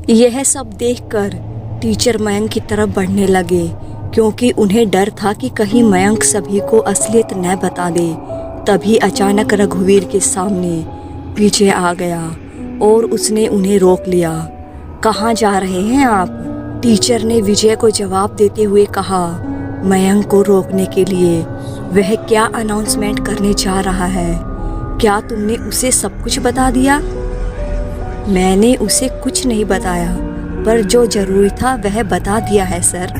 यह सब देखकर टीचर मयंक की तरफ बढ़ने लगे, क्योंकि उन्हें डर था कि कहीं मयंक सभी को असलियत न बता दे। तभी अचानक रघुवीर के सामने विजय आ गया और उसने उन्हें रोक लिया। कहाँ जा रहे हैं आप? टीचर ने विजय को जवाब देते हुए कहा, मयंक को रोकने के लिए। वह क्या अनाउंसमेंट करने जा रहा है? क्या तुमने उसे सब कुछ बता दिया? मैंने उसे कुछ नहीं बताया, पर जो जरूरी था वह बता दिया है सर।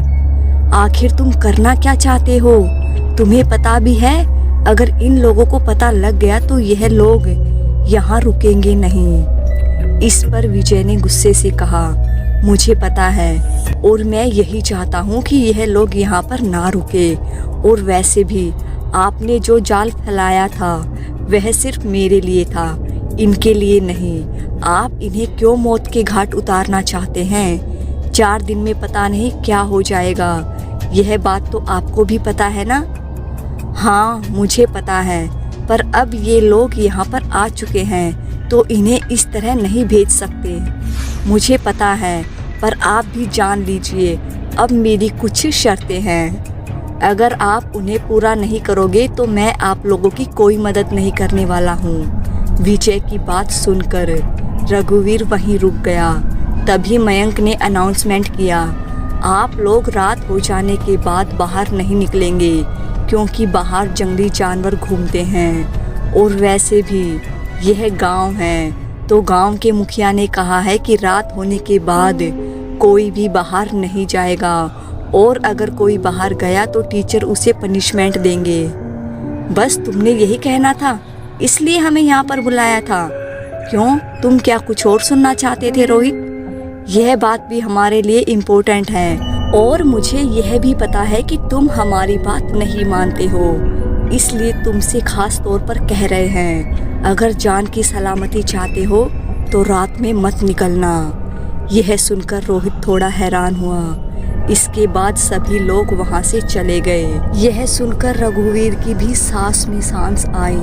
आखिर तुम करना क्या चाहते हो? तुम्हें पता भी है अगर इन लोगों को पता लग गया तो यह लोग यहाँ रुकेंगे नहीं। इस पर विजय ने गुस्से से कहा, मुझे पता है और मैं यही चाहता हूँ कि यह लोग यहाँ पर ना रुके। और वैसे भी आपने जो जाल फैलाया था वह सिर्फ मेरे लिए था, इनके लिए नहीं। आप इन्हें क्यों मौत के घाट उतारना चाहते हैं? 4 दिन में पता नहीं क्या हो जाएगा। यह बात तो आपको भी पता है ना? हाँ, मुझे पता है, पर अब ये लोग यहाँ पर आ चुके हैं तो इन्हें इस तरह नहीं भेज सकते। मुझे पता है, पर आप भी जान लीजिए अब मेरी कुछ शर्तें हैं। अगर आप उन्हें पूरा नहीं करोगे तो मैं आप लोगों की कोई मदद नहीं करने वाला हूँ। विजय की बात सुनकर रघुवीर वहीं रुक गया। तभी मयंक ने अनाउंसमेंट किया, आप लोग रात हो जाने के बाद बाहर नहीं निकलेंगे, क्योंकि बाहर जंगली जानवर घूमते हैं। और वैसे भी यह गांव है तो गांव के मुखिया ने कहा है कि रात होने के बाद कोई भी बाहर नहीं जाएगा, और अगर कोई बाहर गया तो टीचर उसे पनिशमेंट देंगे। बस तुमने यही कहना था, इसलिए हमें यहाँ पर बुलाया था। क्यों, तुम क्या कुछ और सुनना चाहते थे रोहित? यह बात भी हमारे लिए इम्पोर्टेंट है, और मुझे यह भी पता है कि तुम हमारी बात नहीं मानते हो, इसलिए तुमसे खास तौर पर कह रहे हैं, अगर जान की सलामती चाहते हो तो रात में मत निकलना। यह सुनकर रोहित थोड़ा हैरान हुआ। इसके बाद सभी लोग वहां से चले गए। यह सुनकर रघुवीर की भी सांस में सांस आई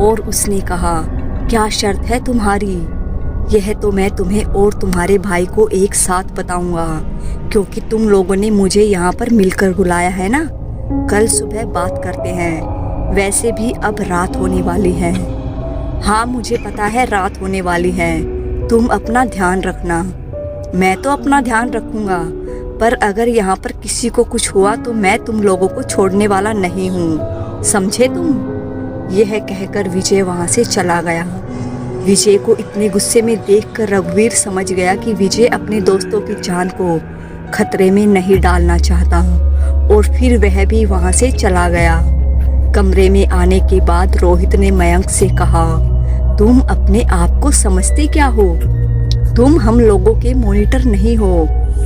और उसने कहा, क्या शर्त है तुम्हारी? यह तो मैं तुम्हें और तुम्हारे भाई को एक साथ बताऊंगा, क्योंकि तुम लोगों ने मुझे यहाँ पर मिलकर बुलाया है ना। कल सुबह बात करते हैं, वैसे भी अब रात होने वाली है। हाँ, मुझे पता है रात होने वाली है, तुम अपना ध्यान रखना। मैं तो अपना ध्यान रखूंगा, पर अगर यहाँ पर किसी को कुछ हुआ तो मैं तुम लोगों को छोड़ने वाला नहीं हूँ, समझे तुम? यह कहकर विजय वहाँ से चला गया। विजय को इतने गुस्से में देखकर रघुवीर समझ गया कि विजय अपने दोस्तों की जान को खतरे में नहीं डालना चाहता, और फिर वह भी वहाँ से चला गया। कमरे में आने के बाद रोहित ने मयंक से कहा, तुम अपने आप को समझते क्या हो? तुम हम लोगों के मॉनिटर नहीं हो,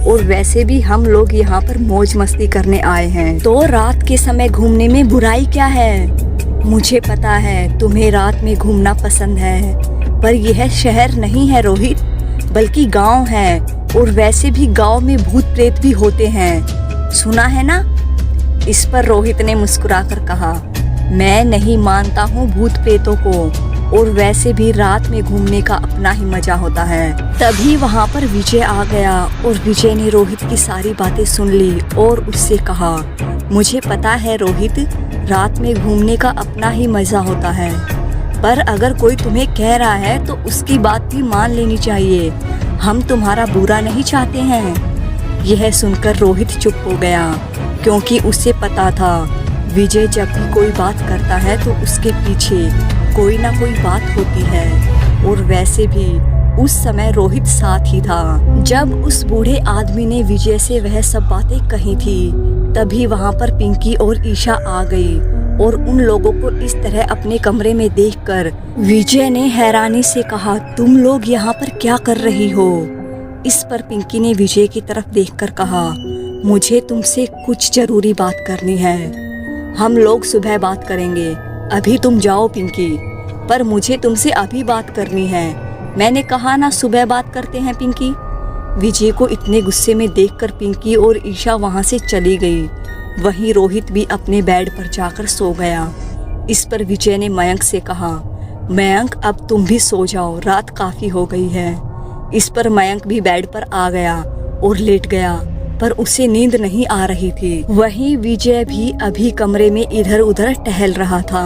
और वैसे भी हम लोग यहाँ पर मौज मस्ती करने आए हैं, तो रात के समय घूमने में बुराई क्या है? मुझे पता है तुम्हें रात में घूमना पसंद है, पर यह शहर नहीं है रोहित, बल्कि गांव है, और वैसे भी गांव में भूत प्रेत भी होते हैं, सुना है ना? इस पर रोहित ने मुस्कुराकर कहा, मैं नहीं मानता हूँ भूत प्रेतों को, और वैसे भी रात में घूमने का अपना ही मजा होता है। तभी वहाँ पर विजय आ गया और विजय ने रोहित की सारी बातें सुन ली और उससे कहा, मुझे पता है रोहित, रात में घूमने का अपना ही मजा होता है, पर अगर कोई तुम्हें कह रहा है तो उसकी बात भी मान लेनी चाहिए। हम तुम्हारा बुरा नहीं चाहते हैं। यह सुनकर रोहित चुप हो गया, क्योंकि उसे पता था विजय जब भी कोई बात करता है तो उसके पीछे कोई ना कोई बात होती है, और वैसे भी उस समय रोहित साथ ही था। जब उस बूढ़े आदमी ने विजय से वह सब बातें कही थी, तभी वहाँ पर पिंकी और ईशा आ गई, और उन लोगों को इस तरह अपने कमरे में देखकर विजय ने हैरानी से कहा, तुम लोग यहाँ पर क्या कर रही हो? इस पर पिंकी ने विजय की तरफ देखकर कहा, मुझे तुमसे कुछ जरूरी बात करनी है। हम लोग सुबह बात करेंगे, अभी तुम जाओ पिंकी। पर मुझे तुमसे अभी बात करनी है, मैंने कहा ना सुबह बात करते हैं पिंकी। विजय को इतने गुस्से में देखकर पिंकी और ईशा वहां से चली गई। वहीं रोहित भी अपने बेड पर जाकर सो गया। इस पर विजय ने मयंक से कहा, मयंक अब तुम भी सो जाओ, रात काफी हो गई है। इस पर मयंक भी बेड पर आ गया और लेट गया, पर उसे नींद नहीं आ रही थी। वहीं विजय भी अभी कमरे में इधर उधर टहल रहा था।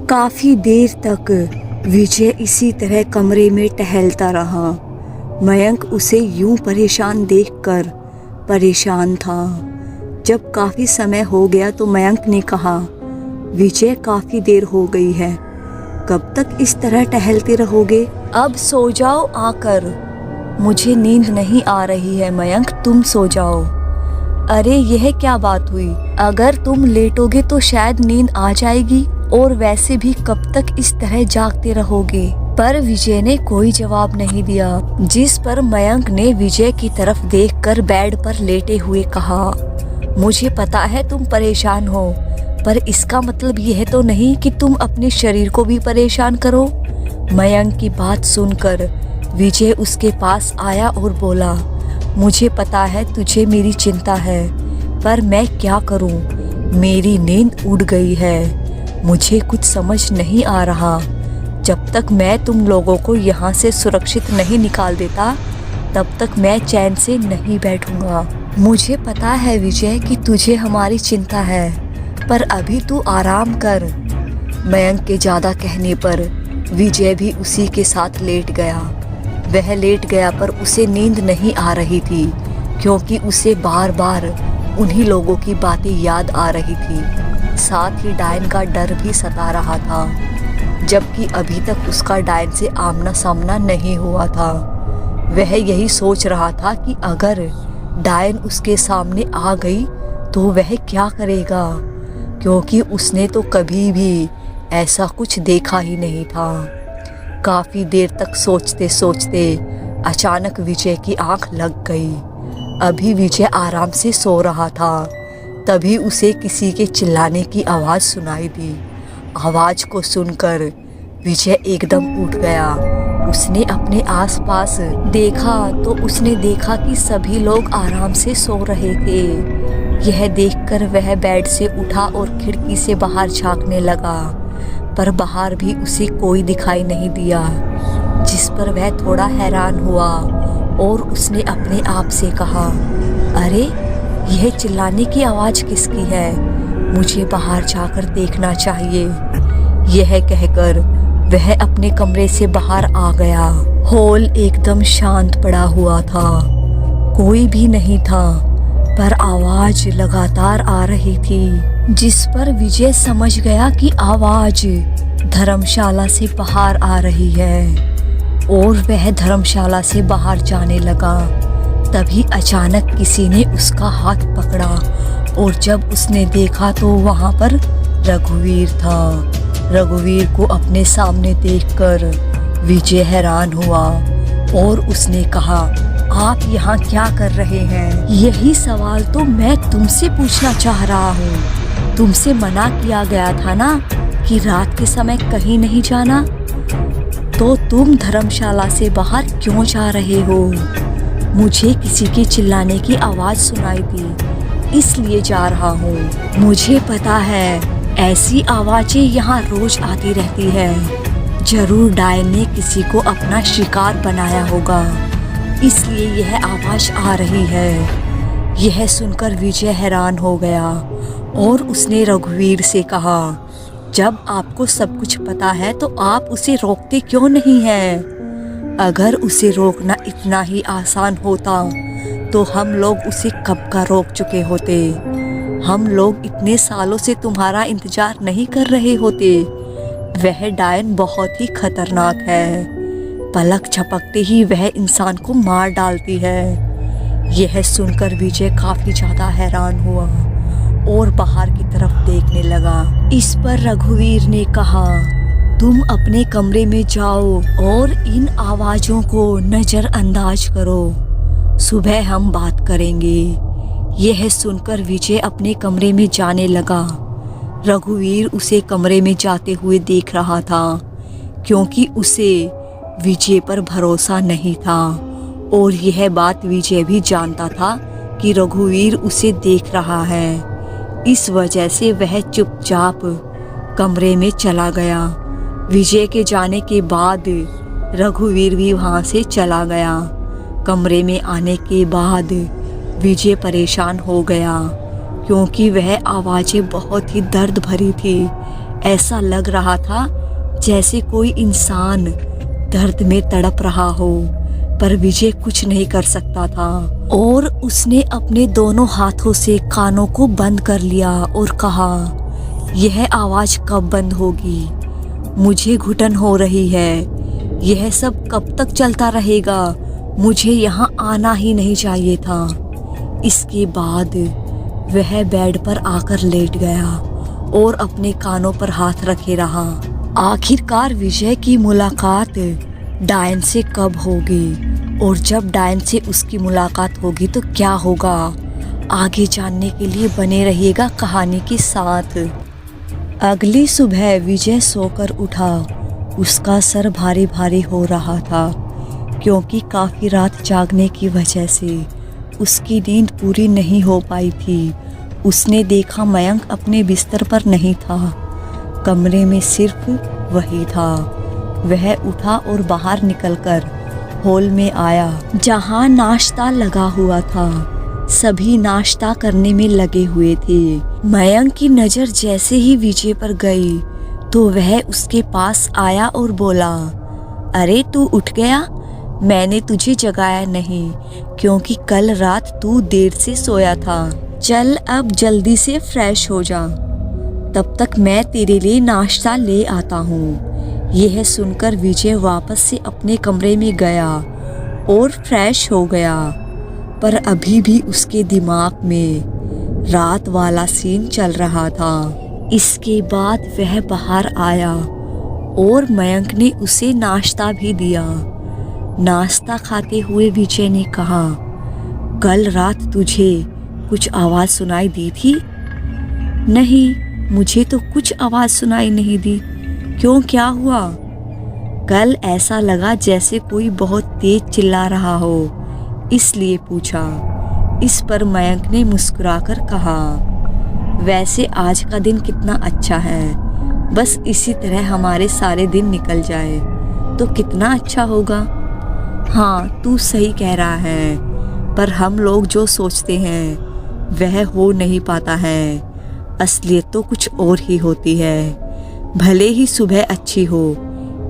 काफी देर तक विजय इसी तरह कमरे में टहलता रहा। मयंक उसे यूं परेशान देखकर परेशान था। जब काफी समय हो गया तो मयंक ने कहा, विजय काफी देर हो गई है, कब तक इस तरह टहलते रहोगे? अब सो जाओ आकर। मुझे नींद नहीं आ रही है मयंक, तुम सो जाओ। अरे यह क्या बात हुई? अगर तुम लेटोगे तो शायद नींद आ जाएगी, और वैसे भी कब तक इस तरह जागते रहोगे? पर विजय ने कोई जवाब नहीं दिया, जिस पर मयंक ने विजय की तरफ देखकर बेड पर लेटे हुए कहा, मुझे पता है तुम परेशान हो, पर इसका मतलब यह तो नहीं कि तुम अपने शरीर को भी परेशान करो। मयंक की बात सुनकर विजय उसके पास आया और बोला, मुझे पता है तुझे मेरी चिंता है, पर मैं क्या करूं? मेरी नींद उड़ गई है। मुझे कुछ समझ नहीं आ रहा। जब तक मैं तुम लोगों को यहाँ से सुरक्षित नहीं निकाल देता, तब तक मैं चैन से नहीं बैठूंगा। मुझे पता है विजय कि तुझे हमारी चिंता है, पर अभी तू आराम कर। मयंक के ज़्यादा कहने पर विजय भी उसी के साथ लेट गया। वह लेट गया पर उसे नींद नहीं आ रही थी, क्योंकि उसे बार बार उन्हीं लोगों की बातें याद आ रही थी। साथ ही डायन का डर भी सता रहा था, जबकि अभी तक उसका डायन से आमना सामना नहीं हुआ था। वह यही सोच रहा था कि अगर डायन उसके सामने आ गई तो वह क्या करेगा, क्योंकि उसने तो कभी भी ऐसा कुछ देखा ही नहीं था। काफ़ी देर तक सोचते सोचते अचानक विजय की आंख लग गई। अभी विजय आराम से सो रहा था, तभी उसे किसी के चिल्लाने की आवाज़ सुनाई दी। आवाज़ को सुनकर विजय एकदम उठ गया। उसने अपने आसपास देखा तो उसने देखा कि सभी लोग आराम से सो रहे थे। यह देखकर वह बेड से उठा और खिड़की से बाहर झांकने लगा, पर बाहर भी उसे कोई दिखाई नहीं दिया, जिस पर वह थोड़ा हैरान हुआ और उसने अपने आप से कहा, अरे यह चिल्लाने की आवाज़ किसकी है? मुझे बाहर जाकर देखना चाहिए। यह कहकर वह अपने कमरे से बाहर आ गया। हॉल एकदम शांत पड़ा हुआ था, कोई भी नहीं था, पर आवाज़ लगातार आ रही थी, जिस पर विजय समझ गया कि आवाज़ धर्मशाला से बाहर आ रही है, और वह धर्मशाला से बाहर जाने लगा। तभी अचानक किसी ने उसका हाथ पकड़ा, और जब उसने देखा तो वहाँ पर रघुवीर था। रघुवीर को अपने सामने देखकर विजय हैरान हुआ और उसने कहा, आप यहाँ क्या कर रहे हैं? यही सवाल तो मैं तुमसे पूछना चाह रहा हूँ। तुमसे मना किया गया था ना कि रात के समय कहीं नहीं जाना, तो तुम धर्मशाला से बाहर क्यों जा रहे हो? मुझे किसी के चिल्लाने की आवाज़ सुनाई दी, इसलिए जा रहा हूँ। मुझे पता है ऐसी आवाज़ें यहाँ रोज आती रहती है। जरूर डायन ने किसी को अपना शिकार बनाया होगा, इसलिए यह आवाज़ आ रही है। यह सुनकर विजय हैरान हो गया और उसने रघुवीर से कहा, जब आपको सब कुछ पता है तो आप उसे रोकते क्यों नहीं हैं? अगर उसे रोकना इतना ही आसान होता तो हम लोग उसे कब का रोक चुके होते। हम लोग इतने सालों से तुम्हारा इंतजार नहीं कर रहे होते। वह डायन बहुत ही खतरनाक है, पलक झपकते ही वह इंसान को मार डालती है। यह सुनकर विजय काफी ज्यादा हैरान हुआ और बाहर की तरफ देखने लगा। इस पर रघुवीर ने कहा, तुम अपने कमरे में जाओ और इन आवाज़ों को नज़रअंदाज करो, सुबह हम बात करेंगे। यह सुनकर विजय अपने कमरे में जाने लगा। रघुवीर उसे कमरे में जाते हुए देख रहा था, क्योंकि उसे विजय पर भरोसा नहीं था, और यह बात विजय भी जानता था कि रघुवीर उसे देख रहा है। इस वजह से वह चुपचाप कमरे में चला गया। विजय के जाने के बाद रघुवीर भी वहाँ से चला गया। कमरे में आने के बाद विजय परेशान हो गया क्योंकि वह आवाज़ें बहुत ही दर्द भरी थी। ऐसा लग रहा था जैसे कोई इंसान दर्द में तड़प रहा हो, पर विजय कुछ नहीं कर सकता था और उसने अपने दोनों हाथों से कानों को बंद कर लिया और कहा, यह आवाज़ कब बंद होगी? मुझे घुटन हो रही है। यह सब कब तक चलता रहेगा? मुझे यहाँ आना ही नहीं चाहिए था। इसके बाद वह बेड पर आकर लेट गया और अपने कानों पर हाथ रखे रहा। आखिरकार विजय की मुलाकात डायन से कब होगी और जब डायन से उसकी मुलाकात होगी तो क्या होगा? आगे जानने के लिए बने रहिएगा कहानी के साथ। अगली सुबह विजय सोकर उठा। उसका सर भारी भारी हो रहा था क्योंकि काफ़ी रात जागने की वजह से उसकी नींद पूरी नहीं हो पाई थी। उसने देखा मयंक अपने बिस्तर पर नहीं था, कमरे में सिर्फ वही था। वह उठा और बाहर निकलकर हॉल में आया जहां नाश्ता लगा हुआ था। सभी नाश्ता करने में लगे हुए थे। मयंक की नज़र जैसे ही विजय पर गई तो वह उसके पास आया और बोला, अरे तू उठ गया? मैंने तुझे जगाया नहीं क्योंकि कल रात तू देर से सोया था। चल अब जल्दी से फ्रेश हो जा, तब तक मैं तेरे लिए नाश्ता ले आता हूँ। यह सुनकर विजय वापस से अपने कमरे में गया और फ्रेश हो गया, पर अभी भी उसके दिमाग में रात वाला सीन चल रहा था। इसके बाद वह बाहर आया और मयंक ने उसे नाश्ता भी दिया। नाश्ता खाते हुए विजय ने कहा, कल रात तुझे कुछ आवाज़ सुनाई दी थी? नहीं, मुझे तो कुछ आवाज़ सुनाई नहीं दी। क्यों, क्या हुआ? कल ऐसा लगा जैसे कोई बहुत तेज चिल्ला रहा हो, इसलिए पूछा। इस पर मयंक ने मुस्कुराकर कहा, वैसे आज का दिन कितना अच्छा है। बस इसी तरह हमारे सारे दिन निकल जाए तो कितना अच्छा होगा। हाँ, तू सही कह रहा है, पर हम लोग जो सोचते हैं वह हो नहीं पाता है। असलियत तो कुछ और ही होती है। भले ही सुबह अच्छी हो,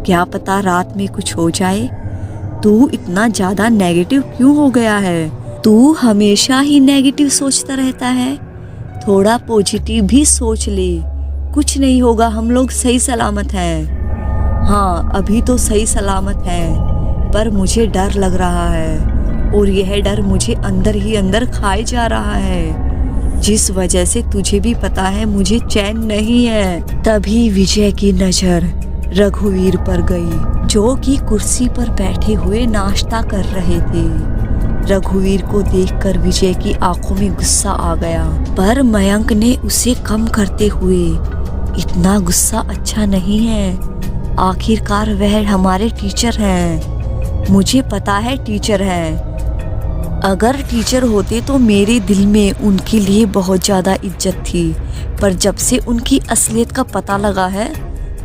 क्या पता रात में कुछ हो जाए। तू इतना ज़्यादा नेगेटिव क्यों हो गया है? तू हमेशा ही नेगेटिव सोचता रहता है। थोड़ा पॉजिटिव भी सोच ले। कुछ नहीं होगा, हम लोग सही सलामत हैं। हाँ, अभी तो सही सलामत है, पर मुझे डर लग रहा है और यह डर मुझे अंदर ही अंदर खाए जा रहा है, जिस वजह से तुझे भी पता है मुझे चैन नहीं है। तभी विजय की नज़र रघुवीर पर गई, जो कि कुर्सी पर बैठे हुए नाश्ता कर रहे थे। रघुवीर को देखकर विजय की आंखों में गुस्सा आ गया, पर मयंक ने उसे कम करते हुए, इतना गुस्सा अच्छा नहीं है। आखिरकार वह हमारे टीचर हैं। मुझे पता है टीचर हैं। अगर टीचर होते तो मेरे दिल में उनके लिए बहुत ज़्यादा इज्जत थी, पर जब से उनकी असलियत का पता लगा है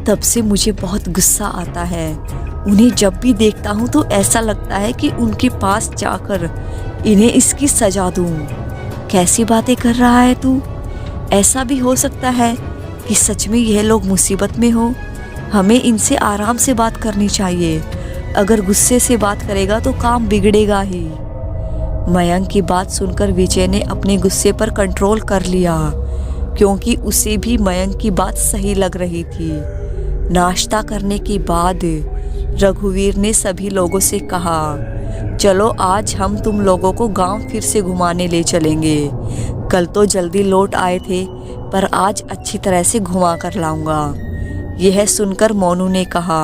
तब से मुझे बहुत गुस्सा आता है। उन्हें जब भी देखता हूँ तो ऐसा लगता है कि उनके पास जाकर इन्हें इसकी सजा दूँ। कैसी बातें कर रहा है तू? ऐसा भी हो सकता है कि सच में यह लोग मुसीबत में हो। हमें इनसे आराम से बात करनी चाहिए। अगर गुस्से से बात करेगा तो काम बिगड़ेगा ही। मयंक की बात सुनकर विजय ने अपने गुस्से पर कंट्रोल कर लिया, क्योंकि उसे भी मयंक की बात सही लग रही थी। नाश्ता करने के बाद रघुवीर ने सभी लोगों से कहा, चलो आज हम तुम लोगों को गांव फिर से घुमाने ले चलेंगे। कल तो जल्दी लौट आए थे, पर आज अच्छी तरह से घुमा कर लाऊंगा। यह सुनकर मोनू ने कहा,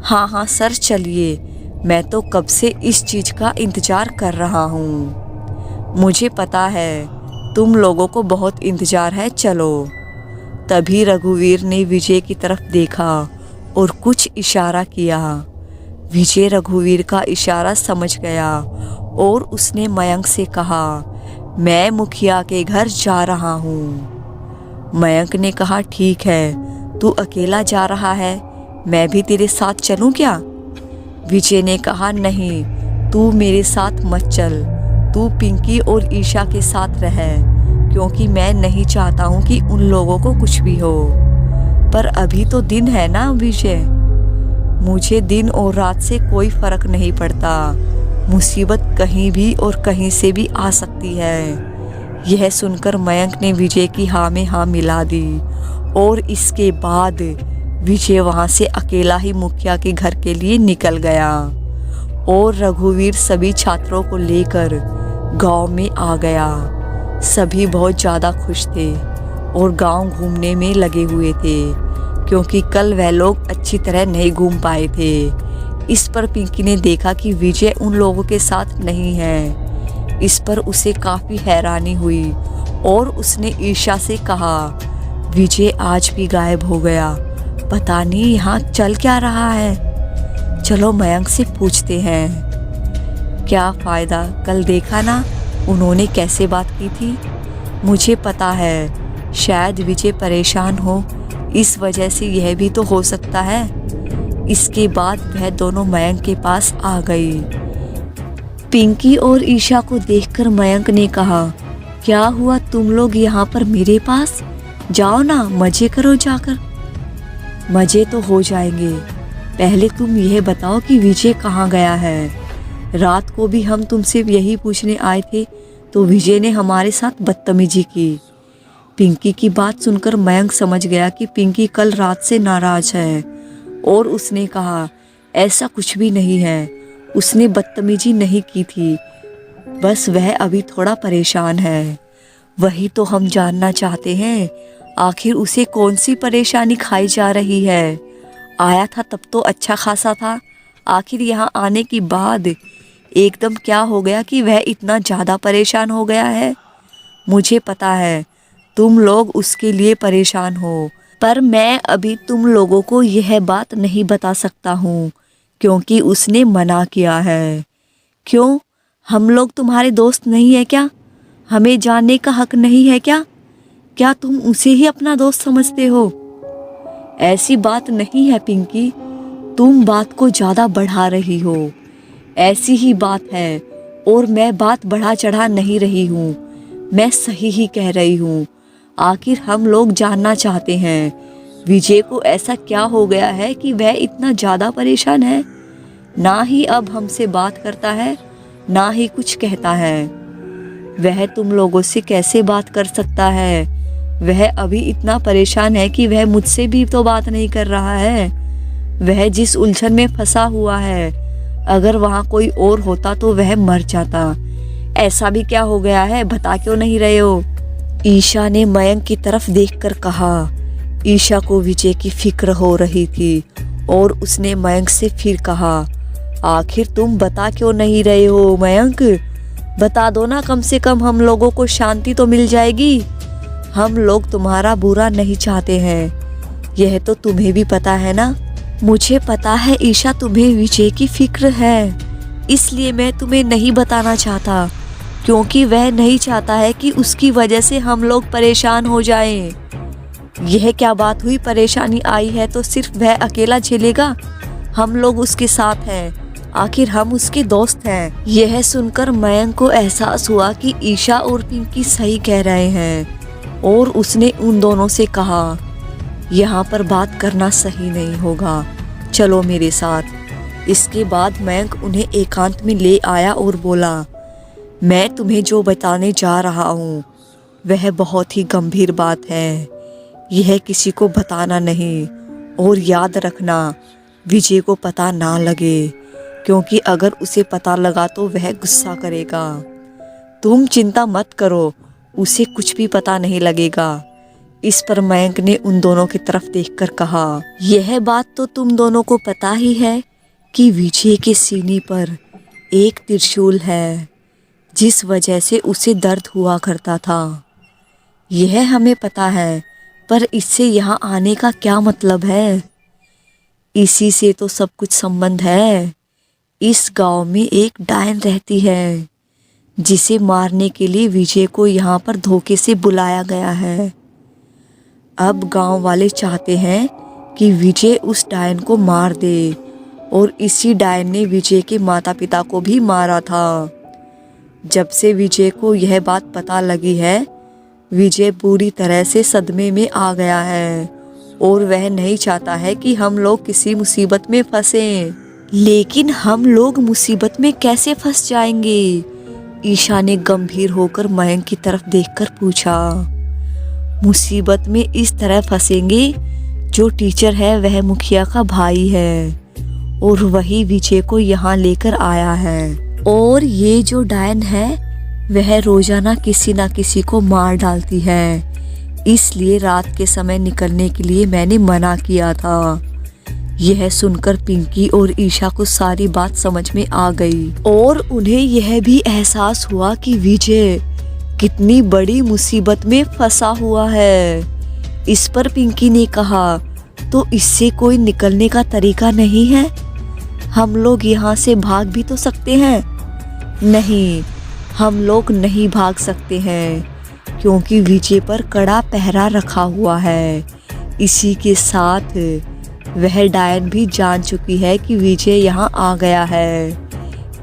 हाँ हाँ सर, चलिए, मैं तो कब से इस चीज़ का इंतज़ार कर रहा हूँ। मुझे पता है तुम लोगों को बहुत इंतज़ार है, चलो। तभी रघुवीर ने विजय की तरफ देखा और कुछ इशारा किया। विजय रघुवीर का इशारा समझ गया और उसने मयंक से कहा, मैं मुखिया के घर जा रहा हूँ। मयंक ने कहा, ठीक है, तू अकेला जा रहा है, मैं भी तेरे साथ चलूँ क्या? विजय ने कहा, नहीं, तू मेरे साथ मत चल, तू पिंकी और ईशा के साथ रह, क्योंकि मैं नहीं चाहता हूँ कि उन लोगों को कुछ भी हो। पर अभी तो दिन है ना विजय, मुझे दिन और रात से कोई फर्क नहीं पड़ता। मुसीबत कहीं भी और कहीं से भी आ सकती है। यह सुनकर मयंक ने विजय की हाँ में हाँ मिला दी और इसके बाद विजय वहाँ से अकेला ही मुखिया के घर के लिए निकल गया और रघुवीर सभी छात्रों को लेकर गांव में आ गया। सभी बहुत ज़्यादा खुश थे और गांव घूमने में लगे हुए थे, क्योंकि कल वह लोग अच्छी तरह नहीं घूम पाए थे। इस पर पिंकी ने देखा कि विजय उन लोगों के साथ नहीं है। इस पर उसे काफ़ी हैरानी हुई और उसने ईशा से कहा, विजय आज भी गायब हो गया, पता नहीं यहाँ चल क्या रहा है। चलो मयंक से पूछते हैं। क्या फ़ायदा, कल देखा ना उन्होंने कैसे बात की थी। मुझे पता है शायद विजय परेशान हो, इस वजह से यह भी तो हो सकता है। इसके बाद वह दोनों मयंक के पास आ गई। पिंकी और ईशा को देखकर मयंक ने कहा, क्या हुआ तुम लोग यहाँ पर मेरे पास? जाओ ना, मजे करो जाकर। मजे तो हो जाएंगे, पहले तुम यह बताओ कि विजय कहाँ गया है। रात को भी हम तुमसे यही पूछने आए थे तो विजय ने हमारे साथ बदतमीजी की। पिंकी की बात सुनकर मयंक समझ गया कि पिंकी कल रात से नाराज है और उसने कहा, ऐसा कुछ भी नहीं है, उसने बदतमीजी नहीं की थी, बस वह अभी थोड़ा परेशान है। वही तो हम जानना चाहते हैं, आखिर उसे कौन सी परेशानी खाई जा रही है। आया था तब तो अच्छा खासा था, आखिर यहाँ आने के बाद एकदम क्या हो गया कि वह इतना ज़्यादा परेशान हो गया है। मुझे पता है तुम लोग उसके लिए परेशान हो, पर मैं अभी तुम लोगों को यह बात नहीं बता सकता हूँ, क्योंकि उसने मना किया है। क्यों, हम लोग तुम्हारे दोस्त नहीं है क्या? हमें जानने का हक नहीं है क्या? क्या तुम उसे ही अपना दोस्त समझते हो? ऐसी बात नहीं है पिंकी, तुम बात को ज़्यादा बढ़ा रही हो। ऐसी ही बात है और मैं बात बढ़ा चढ़ा नहीं रही हूँ, मैं सही ही कह रही हूँ। आखिर हम लोग जानना चाहते हैं विजय को ऐसा क्या हो गया है कि वह इतना ज़्यादा परेशान है। ना ही अब हमसे बात करता है, ना ही कुछ कहता है। वह तुम लोगों से कैसे बात कर सकता है? वह अभी इतना परेशान है कि वह मुझसे भी तो बात नहीं कर रहा है। वह जिस उलझन में फंसा हुआ है, अगर वहाँ कोई और होता तो वह मर जाता। ऐसा भी क्या हो गया है, बता क्यों नहीं रहे हो? ईशा ने मयंक की तरफ देखकर कहा। ईशा को विजय की फिक्र हो रही थी और उसने मयंक से फिर कहा, आखिर तुम बता क्यों नहीं रहे हो मयंक? बता दो ना, कम से कम हम लोगों को शांति तो मिल जाएगी। हम लोग तुम्हारा बुरा नहीं चाहते हैं, यह तो तुम्हें भी पता है ना। मुझे पता है ईशा, तुम्हें विजय की फिक्र है, इसलिए मैं तुम्हें नहीं बताना चाहता, क्योंकि वह नहीं चाहता है कि उसकी वजह से हम लोग परेशान हो जाएं। यह क्या बात हुई, परेशानी आई है तो सिर्फ वह अकेला झेलेगा? हम लोग उसके साथ हैं, आखिर हम उसके दोस्त हैं। यह सुनकर मयंक को एहसास हुआ कि ईशा और पिंकी सही कह रहे हैं और उसने उन दोनों से कहा, यहाँ पर बात करना सही नहीं होगा, चलो मेरे साथ। इसके बाद मयंक उन्हें एकांत में ले आया और बोला, मैं तुम्हें जो बताने जा रहा हूँ वह बहुत ही गंभीर बात है, यह किसी को बताना नहीं, और याद रखना विजय को पता ना लगे, क्योंकि अगर उसे पता लगा तो वह गुस्सा करेगा। तुम चिंता मत करो, उसे कुछ भी पता नहीं लगेगा। इस पर मयंक ने उन दोनों की तरफ देखकर कहा, यह बात तो तुम दोनों को पता ही है कि विजय के सीने पर एक त्रिशूल है, जिस वजह से उसे दर्द हुआ करता था। यह हमें पता है, पर इससे यहाँ आने का क्या मतलब है? इसी से तो सब कुछ संबंध है। इस गांव में एक डायन रहती है, जिसे मारने के लिए विजय को यहाँ पर धोखे से बुलाया गया है। अब गांव वाले चाहते हैं कि विजय उस डायन को मार दे और इसी डायन ने विजय के माता पिता को भी मारा था। जब से विजय को यह बात पता लगी है, विजय पूरी तरह से सदमे में आ गया है और वह नहीं चाहता है कि हम लोग किसी मुसीबत में फंसें। लेकिन हम लोग मुसीबत में कैसे फंस जाएंगे? ईशा ने गंभीर होकर मयंक की तरफ देखकर पूछा। मुसीबत में इस तरह फंसेंगे, जो टीचर है वह मुखिया का भाई है और वही विजय को यहाँ लेकर आया है। और ये जो डायन है वह रोजाना किसी ना किसी को मार डालती है, इसलिए रात के समय निकलने के लिए मैंने मना किया था। यह सुनकर पिंकी और ईशा को सारी बात समझ में आ गई और उन्हें यह भी एहसास हुआ कि विजय कितनी बड़ी मुसीबत में फंसा हुआ है। इस पर पिंकी ने कहा, तो इससे कोई निकलने का तरीका नहीं है? हम लोग यहाँ से भाग भी तो सकते हैं। नहीं, हम लोग नहीं भाग सकते हैं क्योंकि विजय पर कड़ा पहरा रखा हुआ है। इसी के साथ वह डायन भी जान चुकी है कि विजय यहाँ आ गया है,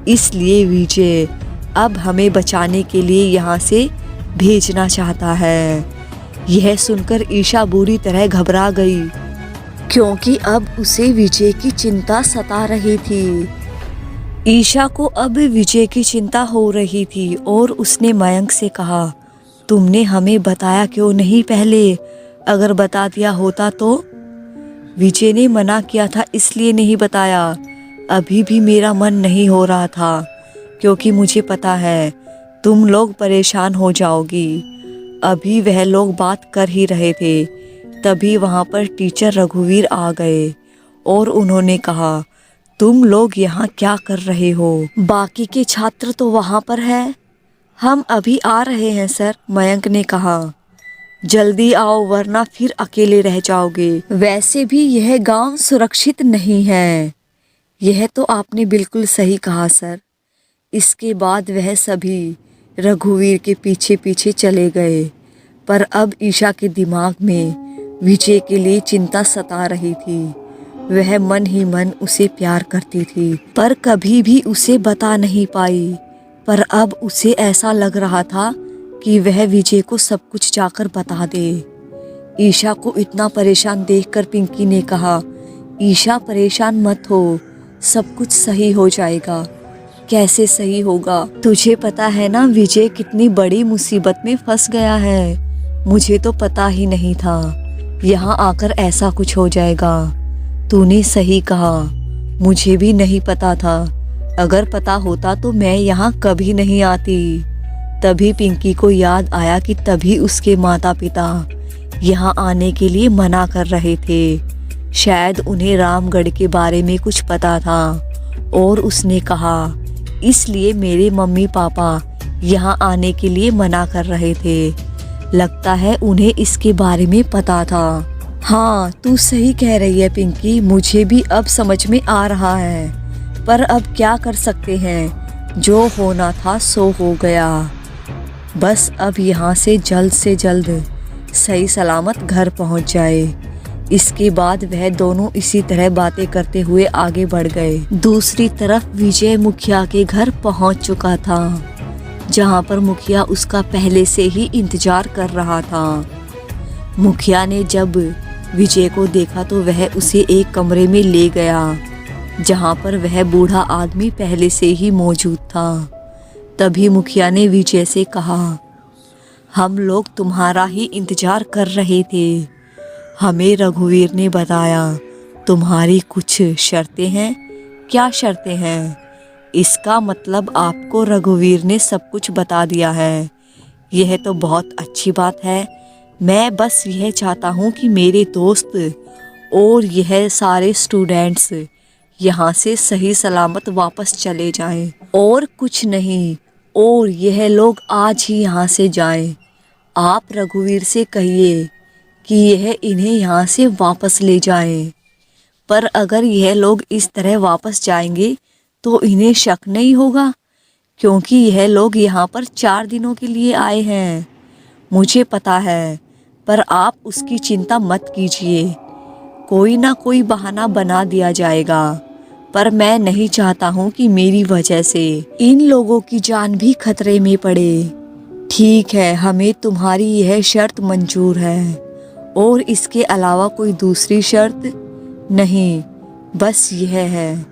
इसलिए विजय अब हमें बचाने के लिए यहाँ से भेजना चाहता है। यह सुनकर ईशा बुरी तरह घबरा गई क्योंकि अब उसे विजय की चिंता सता रही थी। ईशा को अब विजय की चिंता हो रही थी और उसने मयंक से कहा, तुमने हमें बताया क्यों नहीं पहले? अगर बता दिया होता तो? विजय ने मना किया था इसलिए नहीं बताया। अभी भी मेरा मन नहीं हो रहा था क्योंकि मुझे पता है तुम लोग परेशान हो जाओगी। अभी वह लोग बात कर ही रहे थे, तभी वहाँ पर टीचर रघुवीर आ गए और उन्होंने कहा, तुम लोग यहाँ क्या कर रहे हो? बाकी के छात्र तो वहाँ पर है। हम अभी आ रहे हैं सर, मयंक ने कहा। जल्दी आओ वरना फिर अकेले रह जाओगे। वैसे भी यह गांव सुरक्षित नहीं है। यह तो आपने बिल्कुल सही कहा सर। इसके बाद वह सभी रघुवीर के पीछे पीछे चले गए, पर अब ईशा के दिमाग में विजय के लिए चिंता सता रही थी। वह मन ही मन उसे प्यार करती थी पर कभी भी उसे बता नहीं पाई। पर अब उसे ऐसा लग रहा था कि वह विजय को सब कुछ जाकर बता दे। ईशा को इतना परेशान देखकर पिंकी ने कहा, ईशा परेशान मत हो, सब कुछ सही हो जाएगा। कैसे सही होगा? तुझे पता है ना विजय कितनी बड़ी मुसीबत में फंस गया है। मुझे तो पता ही नहीं था यहाँ आकर ऐसा कुछ हो जाएगा। तूने सही कहा, मुझे भी नहीं पता था। अगर पता होता तो मैं यहाँ कभी नहीं आती। तभी पिंकी को याद आया कि तभी उसके माता पिता यहाँ आने के लिए मना कर रहे थे। शायद उन्हें रामगढ़ के बारे में कुछ पता था और उसने कहा, इसलिए मेरे मम्मी पापा यहाँ आने के लिए मना कर रहे थे। लगता है उन्हें इसके बारे में पता था। हाँ, तू सही कह रही है पिंकी, मुझे भी अब समझ में आ रहा है। पर अब क्या कर सकते हैं, जो होना था सो हो गया। बस अब यहाँ से जल्द सही सलामत घर पहुँच जाए। इसके बाद वह दोनों इसी तरह बातें करते हुए आगे बढ़ गए। दूसरी तरफ विजय मुखिया के घर पहुँच चुका था, जहाँ पर मुखिया उसका पहले से ही इंतजार कर रहा था। मुखिया ने जब विजय को देखा तो वह उसे एक कमरे में ले गया, जहाँ पर वह बूढ़ा आदमी पहले से ही मौजूद था। तभी मुखिया ने विजय से कहा, हम लोग तुम्हारा ही इंतजार कर रहे थे। हमें रघुवीर ने बताया तुम्हारी कुछ शर्तें हैं। क्या शर्तें हैं? इसका मतलब आपको रघुवीर ने सब कुछ बता दिया है। यह तो बहुत अच्छी बात है। मैं बस यह चाहता हूँ कि मेरे दोस्त और यह सारे स्टूडेंट्स यहाँ से सही सलामत वापस चले जाएं, और कुछ नहीं। और यह लोग आज ही यहाँ से जाएं। आप रघुवीर से कहिए कि यह इन्हें यहाँ से वापस ले जाएं। पर अगर यह लोग इस तरह वापस जाएंगे तो इन्हें शक नहीं होगा, क्योंकि यह लोग यहाँ पर 4 दिनों के लिए आए हैं। मुझे पता है, पर आप उसकी चिंता मत कीजिए। कोई ना कोई बहाना बना दिया जाएगा। पर मैं नहीं चाहता हूँ कि मेरी वजह से इन लोगों की जान भी खतरे में पड़े। ठीक है, हमें तुम्हारी यह शर्त मंजूर है और इसके अलावा कोई दूसरी शर्त नहीं, बस यह है,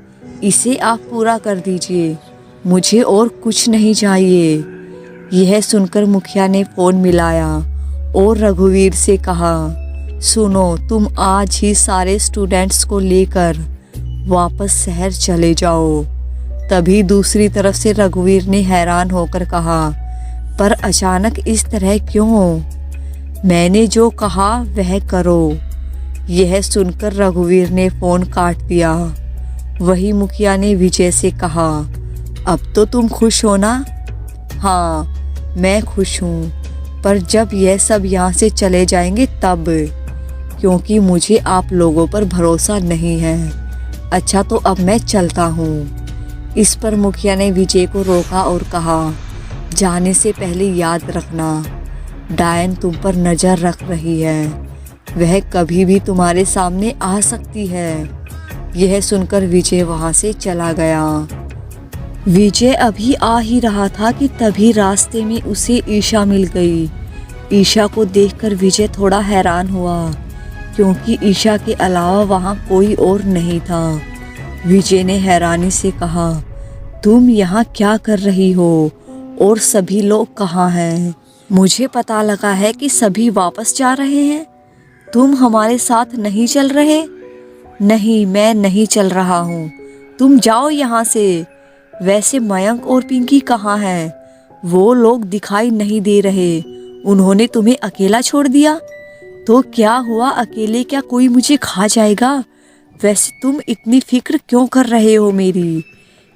इसे आप पूरा कर दीजिए, मुझे और कुछ नहीं चाहिए। यह सुनकर मुखिया ने फ़ोन मिलाया और रघुवीर से कहा, सुनो, तुम आज ही सारे स्टूडेंट्स को लेकर वापस शहर चले जाओ। तभी दूसरी तरफ से रघुवीर ने हैरान होकर कहा, पर अचानक इस तरह क्यों? मैंने जो कहा वह करो। यह सुनकर रघुवीर ने फ़ोन काट दिया। वही मुखिया ने विजय से कहा, अब तो तुम खुश हो ना? हाँ, मैं खुश हूँ, पर जब यह सब यहाँ से चले जाएंगे तब, क्योंकि मुझे आप लोगों पर भरोसा नहीं है। अच्छा, तो अब मैं चलता हूँ। इस पर मुखिया ने विजय को रोका और कहा, जाने से पहले याद रखना, डायन तुम पर नज़र रख रही है, वह कभी भी तुम्हारे सामने आ सकती है। यह सुनकर विजय वहाँ से चला गया। विजय अभी आ ही रहा था कि तभी रास्ते में उसे ईशा मिल गई। ईशा को देखकर विजय थोड़ा हैरान हुआ, क्योंकि ईशा के अलावा वहाँ कोई और नहीं था। विजय ने हैरानी से कहा, तुम यहाँ क्या कर रही हो और सभी लोग कहाँ हैं? मुझे पता लगा है कि सभी वापस जा रहे हैं, तुम हमारे साथ नहीं चल रहे? नहीं, मैं नहीं चल रहा हूँ, तुम जाओ यहाँ से। वैसे मयंक और पिंकी कहाँ हैं? वो लोग दिखाई नहीं दे रहे, उन्होंने तुम्हें अकेला छोड़ दिया? तो क्या हुआ, अकेले क्या कोई मुझे खा जाएगा? वैसे तुम इतनी फिक्र क्यों कर रहे हो मेरी?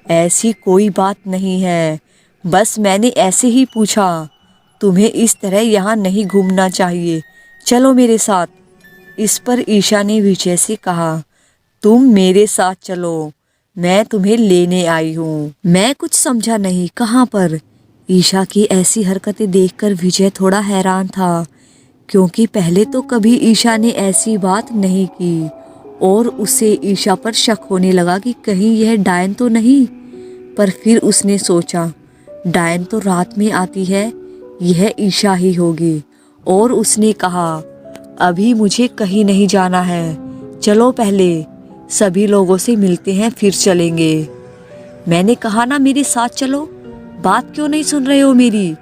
ऐसी कोई बात नहीं है, बस मैंने ऐसे ही पूछा। तुम्हें इस तरह यहाँ नहीं घूमना चाहिए, चलो मेरे साथ। इस पर ईशा ने विजय से कहा, तुम मेरे साथ चलो, मैं तुम्हें लेने आई हूँ। मैं कुछ समझा नहीं, कहाँ पर? ईशा की ऐसी हरकतें देखकर विजय थोड़ा हैरान था, क्योंकि पहले तो कभी ईशा ने ऐसी बात नहीं की और उसे ईशा पर शक होने लगा कि कहीं यह डायन तो नहीं। पर फिर उसने सोचा, डायन तो रात में आती है, यह ईशा ही होगी। और उसने कहा, अभी मुझे कहीं नहीं जाना है, चलो पहले सभी लोगों से मिलते हैं फिर चलेंगे। मैंने कहा ना मेरे साथ चलो, बात क्यों नहीं सुन रहे हो मेरी?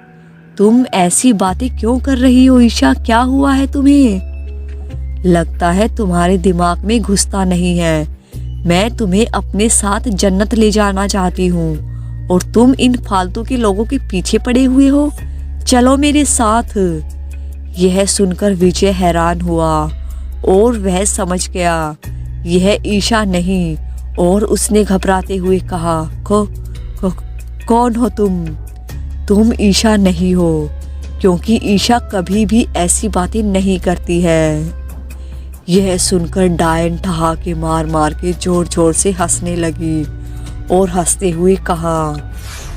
तुम ऐसी बातें क्यों कर रही हो ईशा, क्या हुआ है तुम्हें? लगता है तुम्हारे दिमाग में घुसता नहीं है। मैं तुम्हें अपने साथ जन्नत ले जाना चाहती हूँ और तुम इन फालतू के लोगों के पीछे पड़े हुए हो, चलो मेरे साथ। यह सुनकर विजय हैरान हुआ और वह समझ गया यह ईशा नहीं, और उसने घबराते हुए कहा, कौन हो तुम? तुम ईशा नहीं हो, क्योंकि ईशा कभी भी ऐसी बातें नहीं करती है। यह सुनकर डायन ठहाके मार मार के जोर जोर से हंसने लगी और हंसते हुए कहा,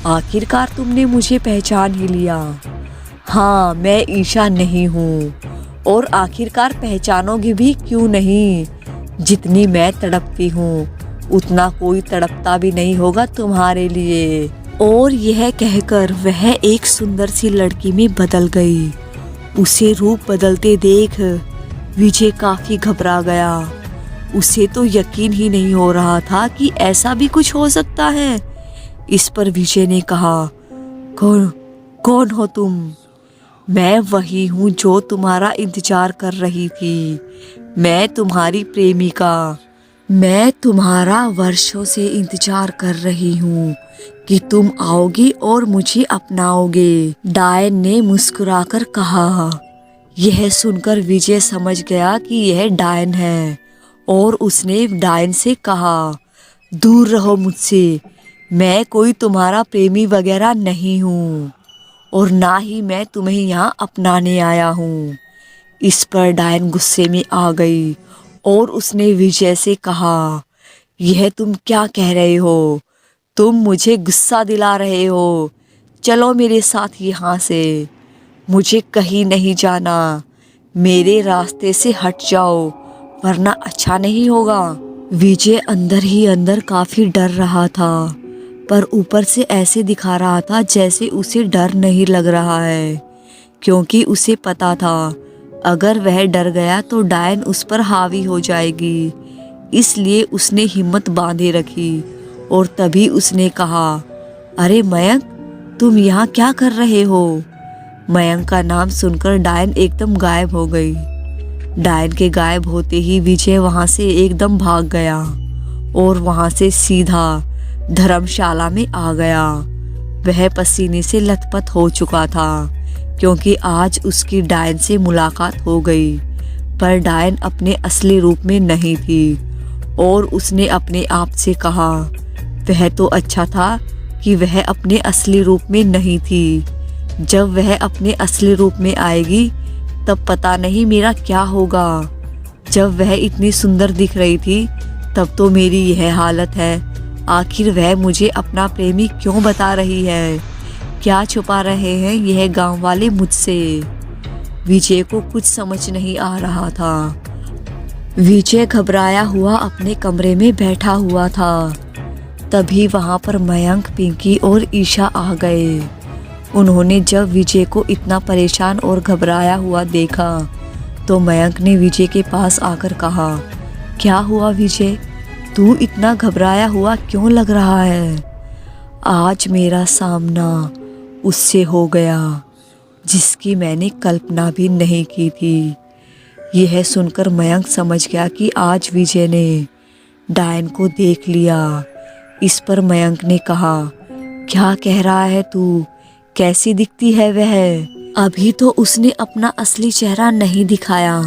आखिरकार तुमने मुझे पहचान ही लिया। हाँ, मैं ईशा नहीं हूँ, और आखिरकार पहचानोगे भी क्यों नहीं? जितनी मैं तड़पती हूँ उतना कोई तड़पता भी नहीं होगा तुम्हारे लिए। और यह कहकर वह एक सुंदर सी लड़की में बदल गई। उसे रूप बदलते देख विजय काफी घबरा गया। उसे तो यकीन ही नहीं हो रहा था कि ऐसा भी कुछ हो सकता है। इस पर विजय ने कहा, कौन हो तुम? मैं वही हूँ जो तुम्हारा इंतजार कर रही थी। मैं तुम्हारी प्रेमिका। मैं तुम्हारा वर्षों से इंतजार कर रही हूँ कि तुम आओगे और मुझे अपनाओगे, डायन ने मुस्कुराकर कहा। यह सुनकर विजय समझ गया कि यह डायन है और उसने डायन से कहा, दूर रहो मुझसे, मैं कोई तुम्हारा प्रेमी वगैरह नहीं हूँ और ना ही मैं तुम्हें यहाँ अपनाने आया हूँ। इस पर डायन गुस्से में आ गई और उसने विजय से कहा, यह तुम क्या कह रहे हो? तुम मुझे गुस्सा दिला रहे हो। चलो मेरे साथ यहाँ से, मुझे कहीं नहीं जाना। मेरे रास्ते से हट जाओ वरना अच्छा नहीं होगा। विजय अंदर ही अंदर काफी डर रहा था, पर ऊपर से ऐसे दिखा रहा था जैसे उसे डर नहीं लग रहा है, क्योंकि उसे पता था अगर वह डर गया तो डायन उस पर हावी हो जाएगी। इसलिए उसने हिम्मत बांधे रखी और तभी उसने कहा, अरे मयंक, तुम यहाँ क्या कर रहे हो? मयंक का नाम सुनकर डायन एकदम गायब हो गई। डायन के गायब होते ही विजय वहां से एकदम भाग गया और वहां से सीधा धर्मशाला में आ गया। वह पसीने से लथपथ हो चुका था, क्योंकि आज उसकी डायन से मुलाकात हो गई, पर डायन अपने असली रूप में नहीं थी। और उसने अपने आप से कहा, वह तो अच्छा था कि वह अपने असली रूप में नहीं थी। जब वह अपने असली रूप में आएगी तब पता नहीं मेरा क्या होगा। जब वह इतनी सुंदर दिख रही थी तब तो मेरी यह हालत है। आखिर वह मुझे अपना प्रेमी क्यों बता रही है? क्या छुपा रहे हैं यह गांव वाले मुझसे? विजय को कुछ समझ नहीं आ रहा था। विजय घबराया हुआ अपने कमरे में बैठा हुआ था। तभी वहां पर मयंक, पिंकी और ईशा आ गए। उन्होंने जब विजय को इतना परेशान और घबराया हुआ देखा तो मयंक ने विजय के पास आकर कहा, क्या हुआ विजय, तू इतना घबराया हुआ क्यों लग रहा है? आज मेरा सामना उससे हो गया जिसकी मैंने कल्पना भी नहीं की थी। यह सुनकर मयंक समझ गया कि आज विजय ने डायन को देख लिया। इस पर मयंक ने कहा, क्या कह रहा है तू? कैसी दिखती है वह? अभी तो उसने अपना असली चेहरा नहीं दिखाया,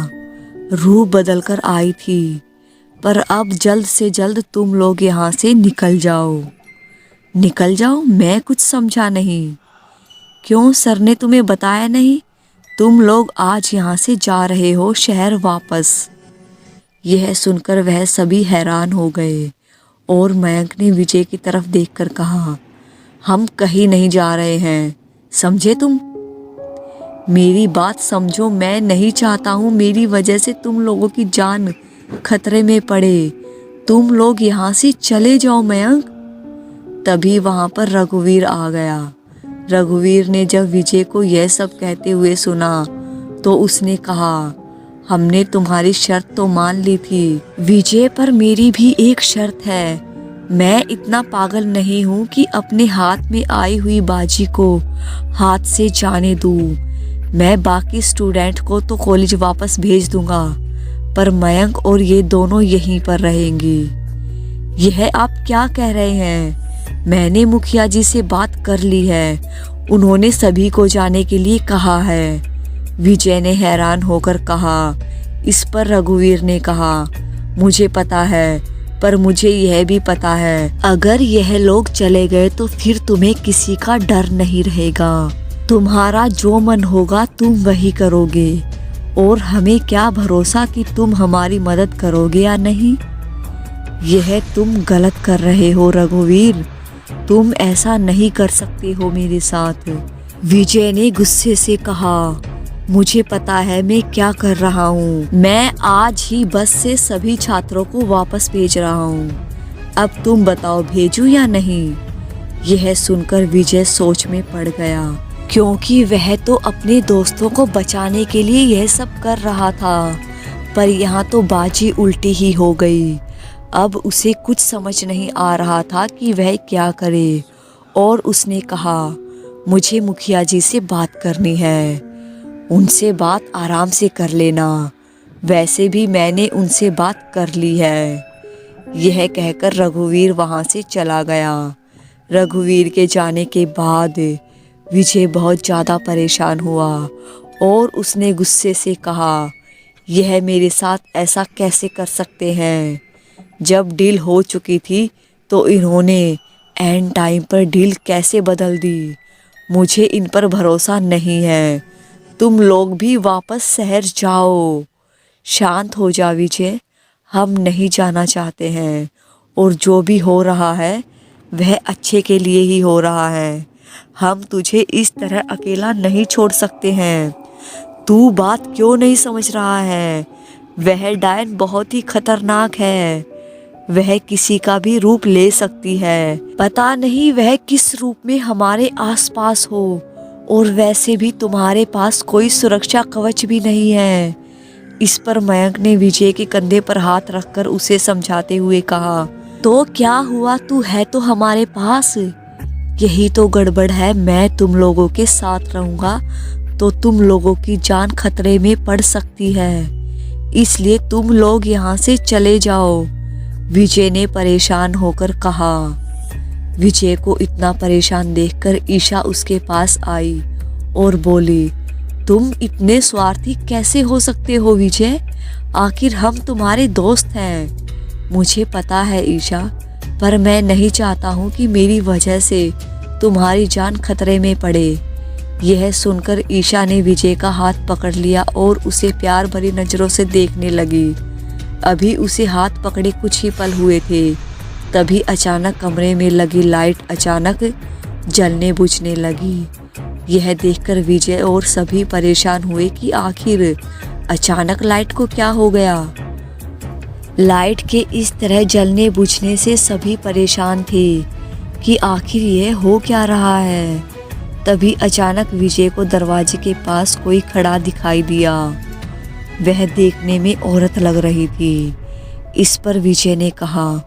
रूप बदल कर आई थी, पर अब जल्द से जल्द तुम लोग यहाँ से निकल जाओ। निकल जाओ? मैं कुछ समझा नहीं। क्यों, सर ने तुम्हें बताया नहीं? तुम लोग आज यहाँ से जा रहे हो शहर वापस। यह सुनकर वह सभी हैरान हो गए और मयंक ने विजय की तरफ देखकर कहा, हम कहीं नहीं जा रहे हैं, समझे तुम? मेरी बात समझो, मैं नहीं चाहता हूँ मेरी वजह से तुम लोगों की जान खतरे में पड़े। तुम लोग यहाँ से चले जाओ मयंक। तभी वहां पर रघुवीर आ गया। रघुवीर ने जब विजय को यह सब कहते हुए सुना तो उसने कहा, हमने तुम्हारी शर्त तो मान ली थी विजय, पर मेरी भी एक शर्त है। मैं इतना पागल नहीं हूँ कि अपने हाथ में आई हुई बाजी को हाथ से जाने दूँ। मैं बाकी स्टूडेंट को तो कॉलेज वापस भेज दूंगा, पर मयंक और ये दोनों यहीं पर रहेंगी। यह आप क्या कह रहे हैं? मैंने मुखिया जी से बात कर ली है, उन्होंने सभी को जाने के लिए कहा है। विजय ने हैरान होकर कहा। इस पर रघुवीर ने कहा, मुझे पता है, पर मुझे यह भी पता है अगर यह लोग चले गए तो फिर तुम्हें किसी का डर नहीं रहेगा। तुम्हारा जो मन होगा तुम वही करोगे, और हमें क्या भरोसा कि तुम हमारी मदद करोगे या नहीं। यह तुम गलत कर रहे हो रघुवीर, तुम ऐसा नहीं कर सकते हो मेरे साथ। विजय ने गुस्से से कहा, मुझे पता है मैं क्या कर रहा हूँ। मैं आज ही बस से सभी छात्रों को वापस भेज रहा हूँ। अब तुम बताओ भेजूं या नहीं? यह सुनकर विजय सोच में पड़ गया, क्योंकि वह तो अपने दोस्तों को बचाने के लिए यह सब कर रहा था, पर यहाँ तो बाजी उल्टी ही हो गई। अब उसे कुछ समझ नहीं आ रहा था कि वह क्या करे, और उसने कहा, मुझे मुखिया जी से बात करनी है, उनसे बात आराम से कर लेना, वैसे भी मैंने उनसे बात कर ली है। यह कहकर रघुवीर वहाँ से चला गया। रघुवीर के जाने के बाद विजय बहुत ज़्यादा परेशान हुआ और उसने गुस्से से कहा, यह मेरे साथ ऐसा कैसे कर सकते हैं? जब डील हो चुकी थी तो इन्होंने एंड टाइम पर डील कैसे बदल दी? मुझे इन पर भरोसा नहीं है। तुम लोग भी वापस शहर जाओ। शांत हो जा विजय, हम नहीं जाना चाहते हैं, और जो भी हो रहा है वह अच्छे के लिए ही हो रहा है। हम तुझे इस तरह अकेला नहीं छोड़ सकते हैं। तू बात क्यों नहीं समझ रहा है? वह डायन बहुत ही खतरनाक है। वह किसी का भी रूप ले सकती है। पता नहीं वह किस रूप में हमारे आसपास हो, और वैसे भी तुम्हारे पास कोई सुरक्षा कवच भी नहीं है। इस पर मयंक ने विजय के कंधे पर हाथ रखकर उसे समझाते हुए कहा, तो क्या हुआ, तू है तो हमारे पास। यही तो गड़बड़ है, मैं तुम लोगों के साथ रहूंगा तो तुम लोगों की जान खतरे में पड़ सकती है, इसलिए तुम लोग यहाँ से चले जाओ, विजय ने परेशान होकर कहा। विजय को इतना परेशान देखकर ईशा उसके पास आई और बोली, तुम इतने स्वार्थी कैसे हो सकते हो विजय, आखिर हम तुम्हारे दोस्त हैं। मुझे पता है ईशा, पर मैं नहीं चाहता हूँ कि मेरी वजह से तुम्हारी जान खतरे में पड़े। यह सुनकर ईशा ने विजय का हाथ पकड़ लिया और उसे प्यार भरी नजरों से देखने लगी। अभी उसे हाथ पकड़े कुछ ही पल हुए थे, तभी अचानक कमरे में लगी लाइट अचानक जलने बुझने लगी। यह देखकर विजय और सभी परेशान हुए कि आखिर अचानक लाइट को क्या हो गया। लाइट के इस तरह जलने बुझने से सभी परेशान थे कि आखिर यह हो क्या रहा है। तभी अचानक विजय को दरवाजे के पास कोई खड़ा दिखाई दिया। वह देखने में औरत लग रही थी। इस पर विजय ने कहा,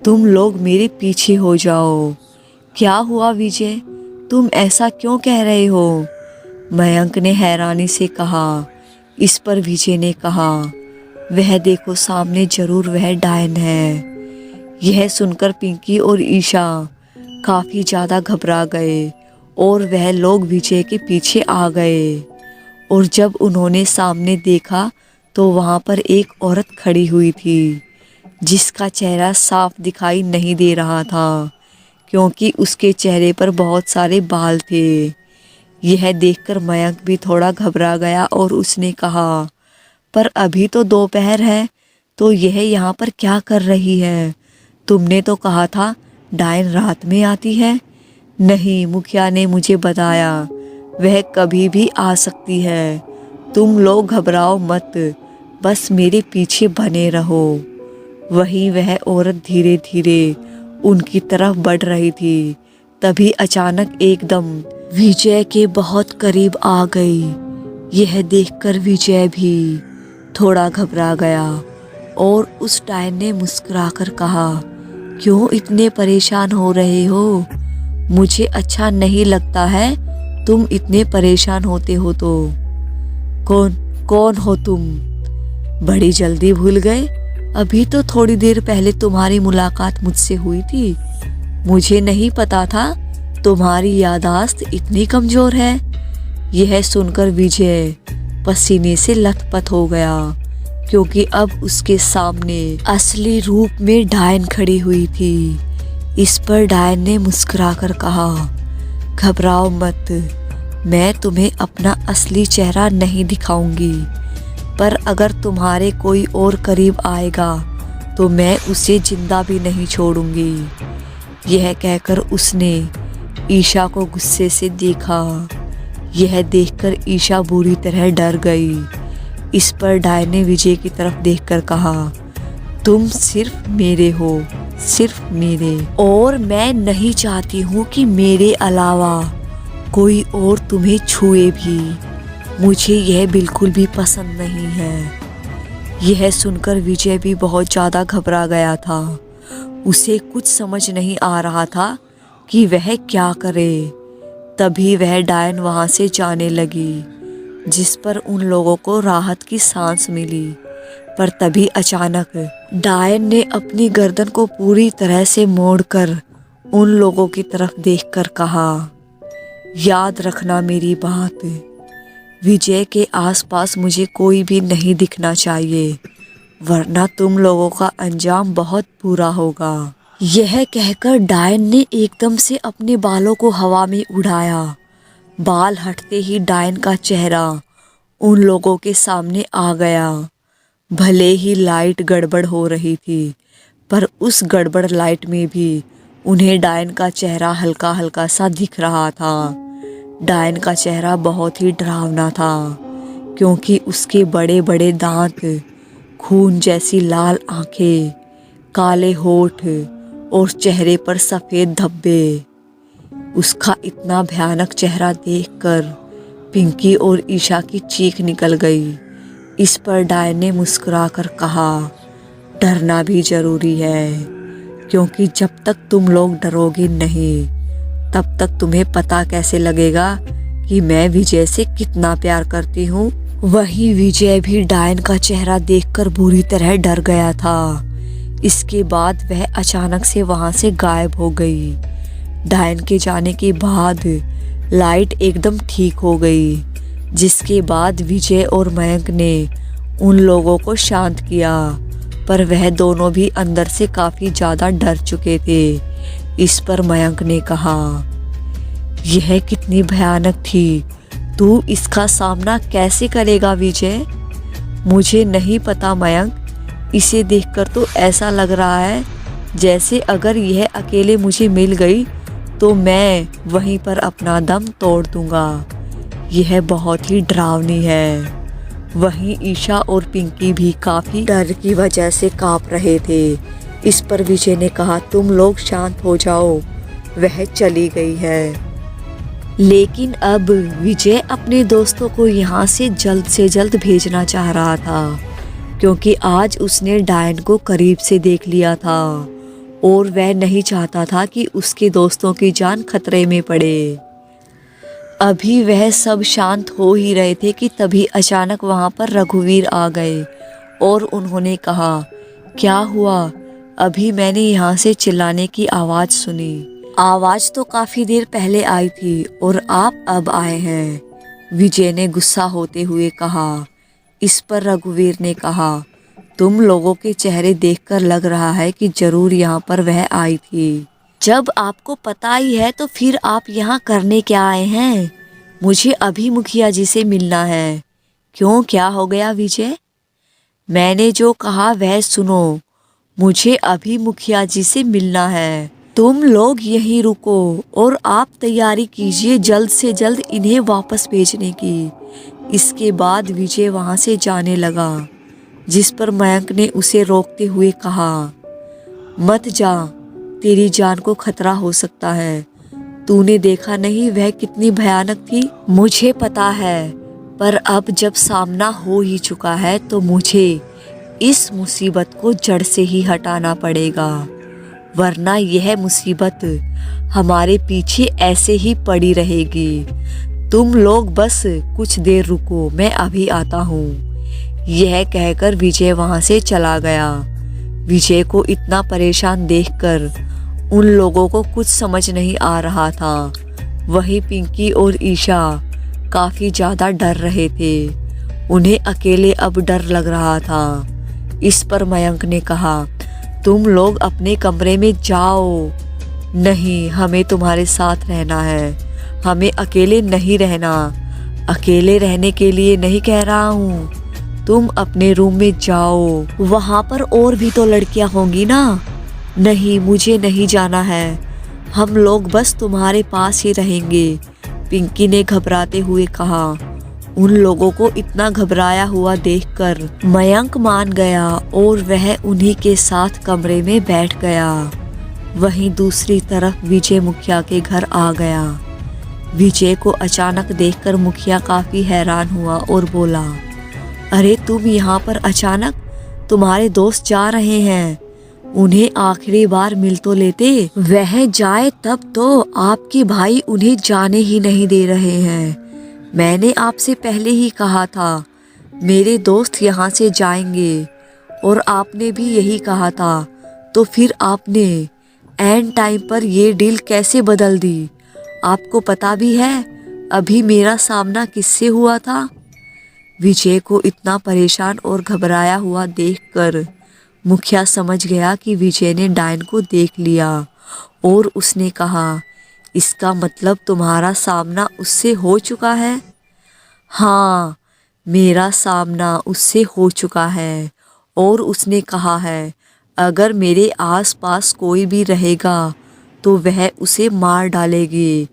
तुम लोग मेरे पीछे हो जाओ। क्या हुआ विजय, तुम ऐसा क्यों कह रहे हो, मयंक ने हैरानी से कहा। इस पर विजय ने कहा, वह देखो सामने, जरूर वह डायन है। यह सुनकर पिंकी और ईशा काफी ज्यादा घबरा गए और वह लोग विजय के पीछे आ गए। और जब उन्होंने सामने देखा तो वहां पर एक औरत खड़ी हुई थी, जिसका चेहरा साफ दिखाई नहीं दे रहा था क्योंकि उसके चेहरे पर बहुत सारे बाल थे। यह देखकर मयंक भी थोड़ा घबरा गया और उसने कहा, पर अभी तो दोपहर है, तो यह यहाँ पर क्या कर रही है? तुमने तो कहा था डायन रात में आती है। नहीं, मुखिया ने मुझे बताया वह कभी भी आ सकती है। तुम लोग घबराओ मत, बस मेरे पीछे बने रहो। वहीं वह औरत धीरे धीरे उनकी तरफ बढ़ रही थी। तभी अचानक एकदम विजय के बहुत करीब आ गई। यह देखकर विजय भी थोड़ा घबरा गया और उस डायन ने मुस्कुराकर कहा, क्यों इतने परेशान हो रहे हो? मुझे अच्छा नहीं लगता है तुम इतने परेशान होते हो तो। कौन हो तुम? बड़ी जल्दी भूल गए? अभी तो थोड़ी देर पहले तुम्हारी मुलाकात मुझसे हुई थी। मुझे नहीं पता था तुम्हारी याददाश्त इतनी कमजोर है। यह सुनकर विजय पसीने से लथपथ हो गया क्योंकि अब उसके सामने असली रूप में डायन खड़ी हुई थी। इस पर डायन ने मुस्कुराकर कहा, घबराओ मत, मैं तुम्हें अपना असली चेहरा नहीं दिखाऊंगी, पर अगर तुम्हारे कोई और करीब आएगा तो मैं उसे जिंदा भी नहीं छोड़ूंगी। यह कहकर उसने ईशा को गुस्से से देखा। यह देखकर ईशा बुरी तरह डर गई। इस पर डायन ने विजय की तरफ देखकर कहा, तुम सिर्फ मेरे हो, सिर्फ मेरे, और मैं नहीं चाहती हूँ कि मेरे अलावा कोई और तुम्हें छुए भी। मुझे यह बिल्कुल भी पसंद नहीं है। यह सुनकर विजय भी बहुत ज़्यादा घबरा गया था। उसे कुछ समझ नहीं आ रहा था कि वह क्या करे। तभी वह डायन वहाँ से जाने लगी, जिस पर उन लोगों को राहत की सांस मिली। पर तभी अचानक डायन ने अपनी गर्दन को पूरी तरह से मोड़कर उन लोगों की तरफ देखकर कहा, याद रखना मेरी बात, विजय के आसपास मुझे कोई भी नहीं दिखना चाहिए, वरना तुम लोगों का अंजाम बहुत बुरा होगा। यह कहकर डायन ने एकदम से अपने बालों को हवा में उड़ाया। बाल हटते ही डायन का चेहरा उन लोगों के सामने आ गया। भले ही लाइट गड़बड़ हो रही थी, पर उस गड़बड़ लाइट में भी उन्हें डायन का चेहरा हल्का हल्का सा दिख रहा था। डायन का चेहरा बहुत ही डरावना था क्योंकि उसके बड़े बड़े दांत, खून जैसी लाल आंखें, काले होठ और चेहरे पर सफ़ेद धब्बे। उसका इतना भयानक चेहरा देखकर पिंकी और ईशा की चीख निकल गई। इस पर डायन ने मुस्कुराकर कहा, डरना भी ज़रूरी है, क्योंकि जब तक तुम लोग डरोगे नहीं तब तक तुम्हें पता कैसे लगेगा कि मैं विजय से कितना प्यार करती हूँ। वही विजय भी डायन का चेहरा देखकर बुरी तरह डर गया था। इसके बाद वह अचानक से वहां से गायब हो गई। डायन के जाने के बाद लाइट एकदम ठीक हो गई, जिसके बाद विजय और मयंक ने उन लोगों को शांत किया, पर वह दोनों भी अंदर से काफ़ी ज़्यादा डर चुके थे। इस पर मयंक ने कहा, यह कितनी भयानक थी, तू इसका सामना कैसे करेगा विजय? मुझे नहीं पता मयंक, इसे देखकर तो ऐसा लग रहा है जैसे अगर यह अकेले मुझे मिल गई तो मैं वहीं पर अपना दम तोड़ दूंगा। यह बहुत ही डरावनी है। वहीं ईशा और पिंकी भी काफ़ी डर की वजह से काँप रहे थे। इस पर विजय ने कहा, तुम लोग शांत हो जाओ, वह चली गई है। लेकिन अब विजय अपने दोस्तों को यहाँ से जल्द भेजना चाह रहा था, क्योंकि आज उसने डायन को करीब से देख लिया था और वह नहीं चाहता था कि उसके दोस्तों की जान खतरे में पड़े। अभी वह सब शांत हो ही रहे थे कि तभी अचानक वहाँ पर रघुवीर आ गए और उन्होंने कहा, क्या हुआ? अभी मैंने यहाँ से चिल्लाने की आवाज़ सुनी। आवाज़ तो काफ़ी देर पहले आई थी और आप अब आए हैं, विजय ने गुस्सा होते हुए कहा। इस पर रघुवीर ने कहा, तुम लोगों के चेहरे देखकर लग रहा है कि जरूर यहाँ पर वह आई थी। जब आपको पता ही है तो फिर आप यहाँ करने क्या आए हैं? मुझे अभी मुखिया जी से मिलना है। क्यों, क्या हो गया विजय? मैंने जो कहा वह सुनो, मुझे अभी मुखिया जी से मिलना है। तुम लोग यहीं रुको और आप तैयारी कीजिए जल्द से जल्द इन्हें वापस भेजने की। इसके बाद विजय वहां से जाने लगा, जिस पर मयंक ने उसे रोकते हुए कहा, मत जा, तेरी जान को खतरा हो सकता है। तूने देखा नहीं वह कितनी भयानक थी? मुझे पता है, पर अब जब सामना हो ही चुका है तो मुझे इस मुसीबत को जड़ से ही हटाना पड़ेगा, वरना यह मुसीबत हमारे पीछे ऐसे ही पड़ी रहेगी। तुम लोग बस कुछ देर रुको, मैं अभी आता हूँ। यह कहकर विजय वहां से चला गया। विजय को इतना परेशान देखकर उन लोगों को कुछ समझ नहीं आ रहा था। वहीं पिंकी और ईशा काफ़ी ज़्यादा डर रहे थे। उन्हें अकेले अब डर लग रहा था। इस पर मयंक ने कहा, तुम लोग अपने कमरे में जाओ। नहीं, हमें तुम्हारे साथ रहना है, हमें अकेले नहीं रहना। अकेले रहने के लिए नहीं कह रहा हूँ, तुम अपने रूम में जाओ, वहाँ पर और भी तो लड़कियाँ होंगी ना। नहीं, मुझे नहीं जाना है, हम लोग बस तुम्हारे पास ही रहेंगे, पिंकी ने घबराते हुए कहा। उन लोगों को इतना घबराया हुआ देखकर मयंक मान गया और वह उन्हीं के साथ कमरे में बैठ गया। वहीं दूसरी तरफ विजय मुखिया के घर आ गया। विजय को अचानक देखकर मुखिया काफ़ी हैरान हुआ और बोला, अरे तुम यहाँ पर अचानक? तुम्हारे दोस्त जा रहे हैं, उन्हें आखिरी बार मिल तो लेते। वह जाए तब तो आपके भाई उन्हें जाने ही नहीं दे रहे हैं। मैंने आपसे पहले ही कहा था मेरे दोस्त यहाँ से जाएंगे और आपने भी यही कहा था, तो फिर आपने एंड टाइम पर ये डील कैसे बदल दी? आपको पता भी है अभी मेरा सामना किससे हुआ था? विजय को इतना परेशान और घबराया हुआ देखकर मुखिया समझ गया कि विजय ने डायन को देख लिया और उसने कहा, इसका मतलब तुम्हारा सामना उससे हो चुका है? हाँ, मेरा सामना उससे हो चुका है और उसने कहा है अगर मेरे आसपास कोई भी रहेगा तो वह उसे मार डालेगी।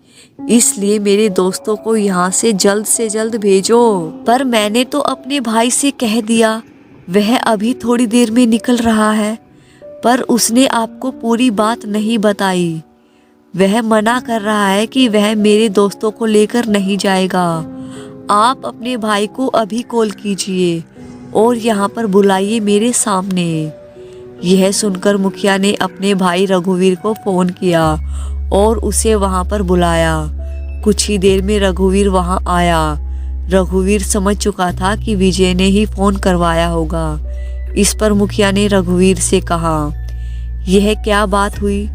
इसलिए मेरे दोस्तों को यहाँ से जल्द भेजो। पर मैंने तो अपने भाई से कह दिया, वह अभी थोड़ी देर में निकल रहा है। पर उसने आपको पूरी बात नहीं बताई। वह मना कर रहा है कि वह मेरे दोस्तों को लेकर नहीं जाएगा। आप अपने भाई को अभी कॉल कीजिए और यहाँ पर बुलाइए मेरे सामने। यह सुनकर मुखिया ने अपने भाई रघुवीर को फ़ोन किया और उसे वहाँ पर बुलाया। कुछ ही देर में रघुवीर वहाँ आया। रघुवीर समझ चुका था कि विजय ने ही फ़ोन करवाया होगा। इस पर मुखिया ने रघुवीर से कहा, यह क्या बात हुई?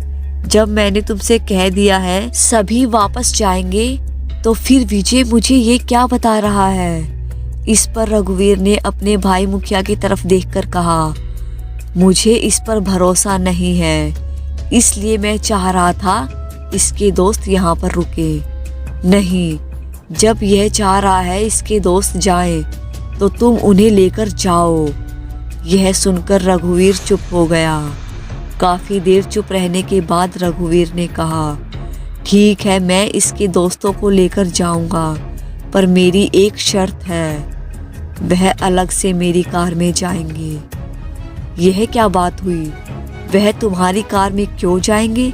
जब मैंने तुमसे कह दिया है सभी वापस जाएंगे, तो फिर विजय मुझे ये क्या बता रहा है? इस पर रघुवीर ने अपने भाई मुखिया की तरफ देखकर कहा, मुझे इस पर भरोसा नहीं है, इसलिए मैं चाह रहा था इसके दोस्त यहाँ पर रुके। नहीं, जब यह चाह रहा है इसके दोस्त जाएं, तो तुम उन्हें लेकर जाओ। यह सुनकर रघुवीर चुप हो गया। काफ़ी देर चुप रहने के बाद रघुवीर ने कहा, ठीक है, मैं इसके दोस्तों को लेकर जाऊंगा, पर मेरी एक शर्त है, वह अलग से मेरी कार में जाएंगे। यह क्या बात हुई? वह तुम्हारी कार में क्यों जाएंगे?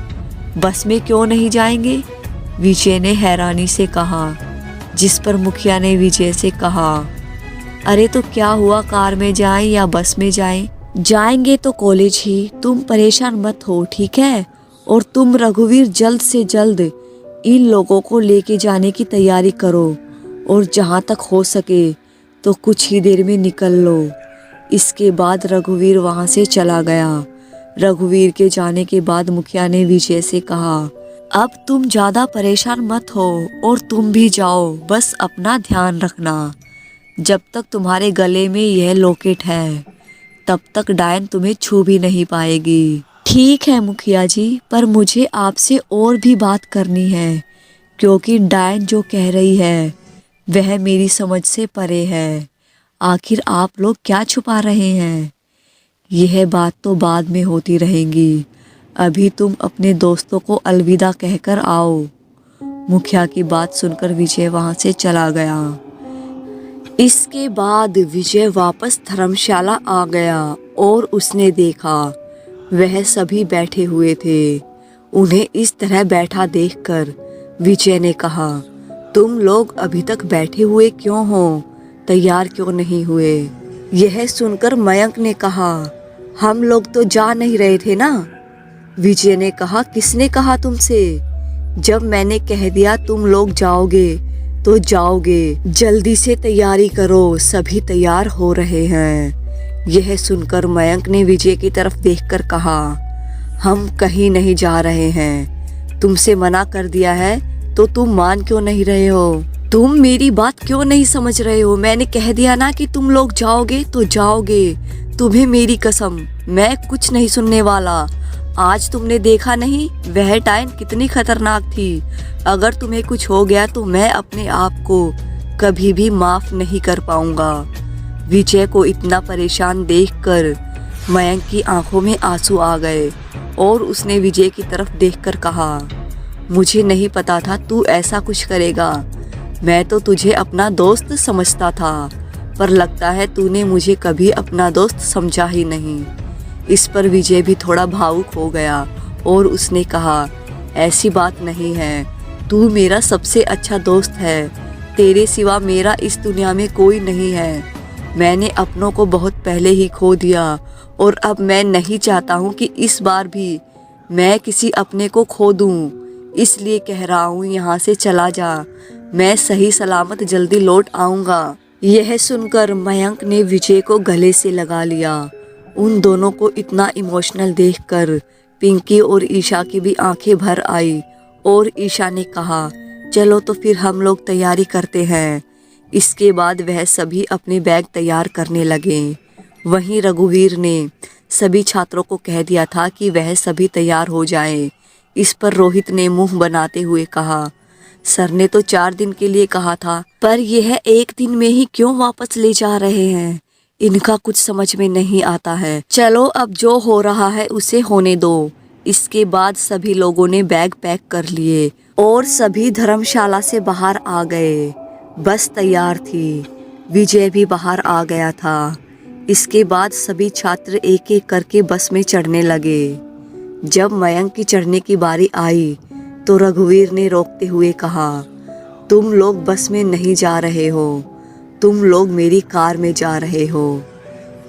बस में क्यों नहीं जाएंगे? विजय ने हैरानी से कहा। जिस पर मुखिया ने विजय से कहा, अरे तो क्या हुआ, कार में जाएं या बस में जाएं? जाएंगे तो कॉलेज ही, तुम परेशान मत हो, ठीक है? और तुम रघुवीर जल्द से जल्द इन लोगों को लेके जाने की तैयारी करो और जहाँ तक हो सके तो कुछ ही देर में निकल लो। इसके बाद रघुवीर वहाँ से चला गया। रघुवीर के जाने के बाद मुखिया ने विजय से कहा, अब तुम ज़्यादा परेशान मत हो और तुम भी जाओ, बस अपना ध्यान रखना। जब तक तुम्हारे गले में यह लॉकेट है तब तक डायन तुम्हें छू भी नहीं पाएगी। ठीक है मुखिया जी, पर मुझे आपसे और भी बात करनी है, क्योंकि डायन जो कह रही है वह मेरी समझ से परे है। आखिर आप लोग क्या छुपा रहे हैं? यह बात तो बाद में होती रहेंगी, अभी तुम अपने दोस्तों को अलविदा कहकर आओ। मुखिया की बात सुनकर विजय वहाँ से चला गया। इसके बाद विजय वापस धर्मशाला आ गया और उसने देखा वह सभी बैठे हुए थे। उन्हें इस तरह बैठा देखकर विजय ने कहा, तुम लोग अभी तक बैठे हुए क्यों हो? तैयार क्यों नहीं हुए? यह सुनकर मयंक ने कहा, हम लोग तो जा नहीं रहे थे ना। विजय ने कहा, किसने कहा तुमसे? जब मैंने कह दिया तुम लोग जाओगे तो जाओगे, जल्दी से तैयारी करो, सभी तैयार हो रहे हैं। यह सुनकर मयंक ने विजय की तरफ देखकर कहा, हम कहीं नहीं जा रहे हैं, तुमसे मना कर दिया है तो तुम मान क्यों नहीं रहे हो? तुम मेरी बात क्यों नहीं समझ रहे हो? मैंने कह दिया ना कि तुम लोग जाओगे तो जाओगे, तुम्हें मेरी कसम, मैं कुछ नहीं सुनने वाला। आज तुमने देखा नहीं वह डायन कितनी खतरनाक थी। अगर तुम्हें कुछ हो गया तो मैं अपने आप को कभी भी माफ नहीं कर पाऊंगा। विजय को इतना परेशान देखकर मयंक की आंखों में आंसू आ गए और उसने विजय की तरफ देखकर कहा, मुझे नहीं पता था तू ऐसा कुछ करेगा। मैं तो तुझे अपना दोस्त समझता था, पर लगता है तूने मुझे कभी अपना दोस्त समझा ही नहीं। इस पर विजय भी थोड़ा भावुक हो गया और उसने कहा, ऐसी बात नहीं है, तू मेरा सबसे अच्छा दोस्त है, तेरे सिवा मेरा इस दुनिया में कोई नहीं है। मैंने अपनों को बहुत पहले ही खो दिया और अब मैं नहीं चाहता हूँ कि इस बार भी मैं किसी अपने को खो दूँ, इसलिए कह रहा हूँ यहाँ से चला जा, मैं सही सलामत जल्दी लौट आऊँगा। यह सुनकर मयंक ने विजय को गले से लगा लिया। उन दोनों को इतना इमोशनल देखकर पिंकी और ईशा की भी आंखें भर आई और ईशा ने कहा, चलो तो फिर हम लोग तैयारी करते हैं। इसके बाद वह सभी अपने बैग तैयार करने लगे। वहीं रघुवीर ने सभी छात्रों को कह दिया था कि वह सभी तैयार हो जाएं। इस पर रोहित ने मुंह बनाते हुए कहा, सर ने तो 4 दिन के लिए कहा था, पर यह 1 दिन में ही क्यों वापस ले जा रहे हैं? इनका कुछ समझ में नहीं आता है। चलो अब जो हो रहा है उसे होने दो। इसके बाद सभी लोगों ने बैग पैक कर लिए और सभी धर्मशाला से बाहर आ गए। बस तैयार थी, विजय भी बाहर आ गया था। इसके बाद सभी छात्र एक एक करके बस में चढ़ने लगे। जब मयंक की चढ़ने की बारी आई तो रघुवीर ने रोकते हुए कहा, तुम लोग बस में नहीं जा रहे हो, तुम लोग मेरी कार में जा रहे हो।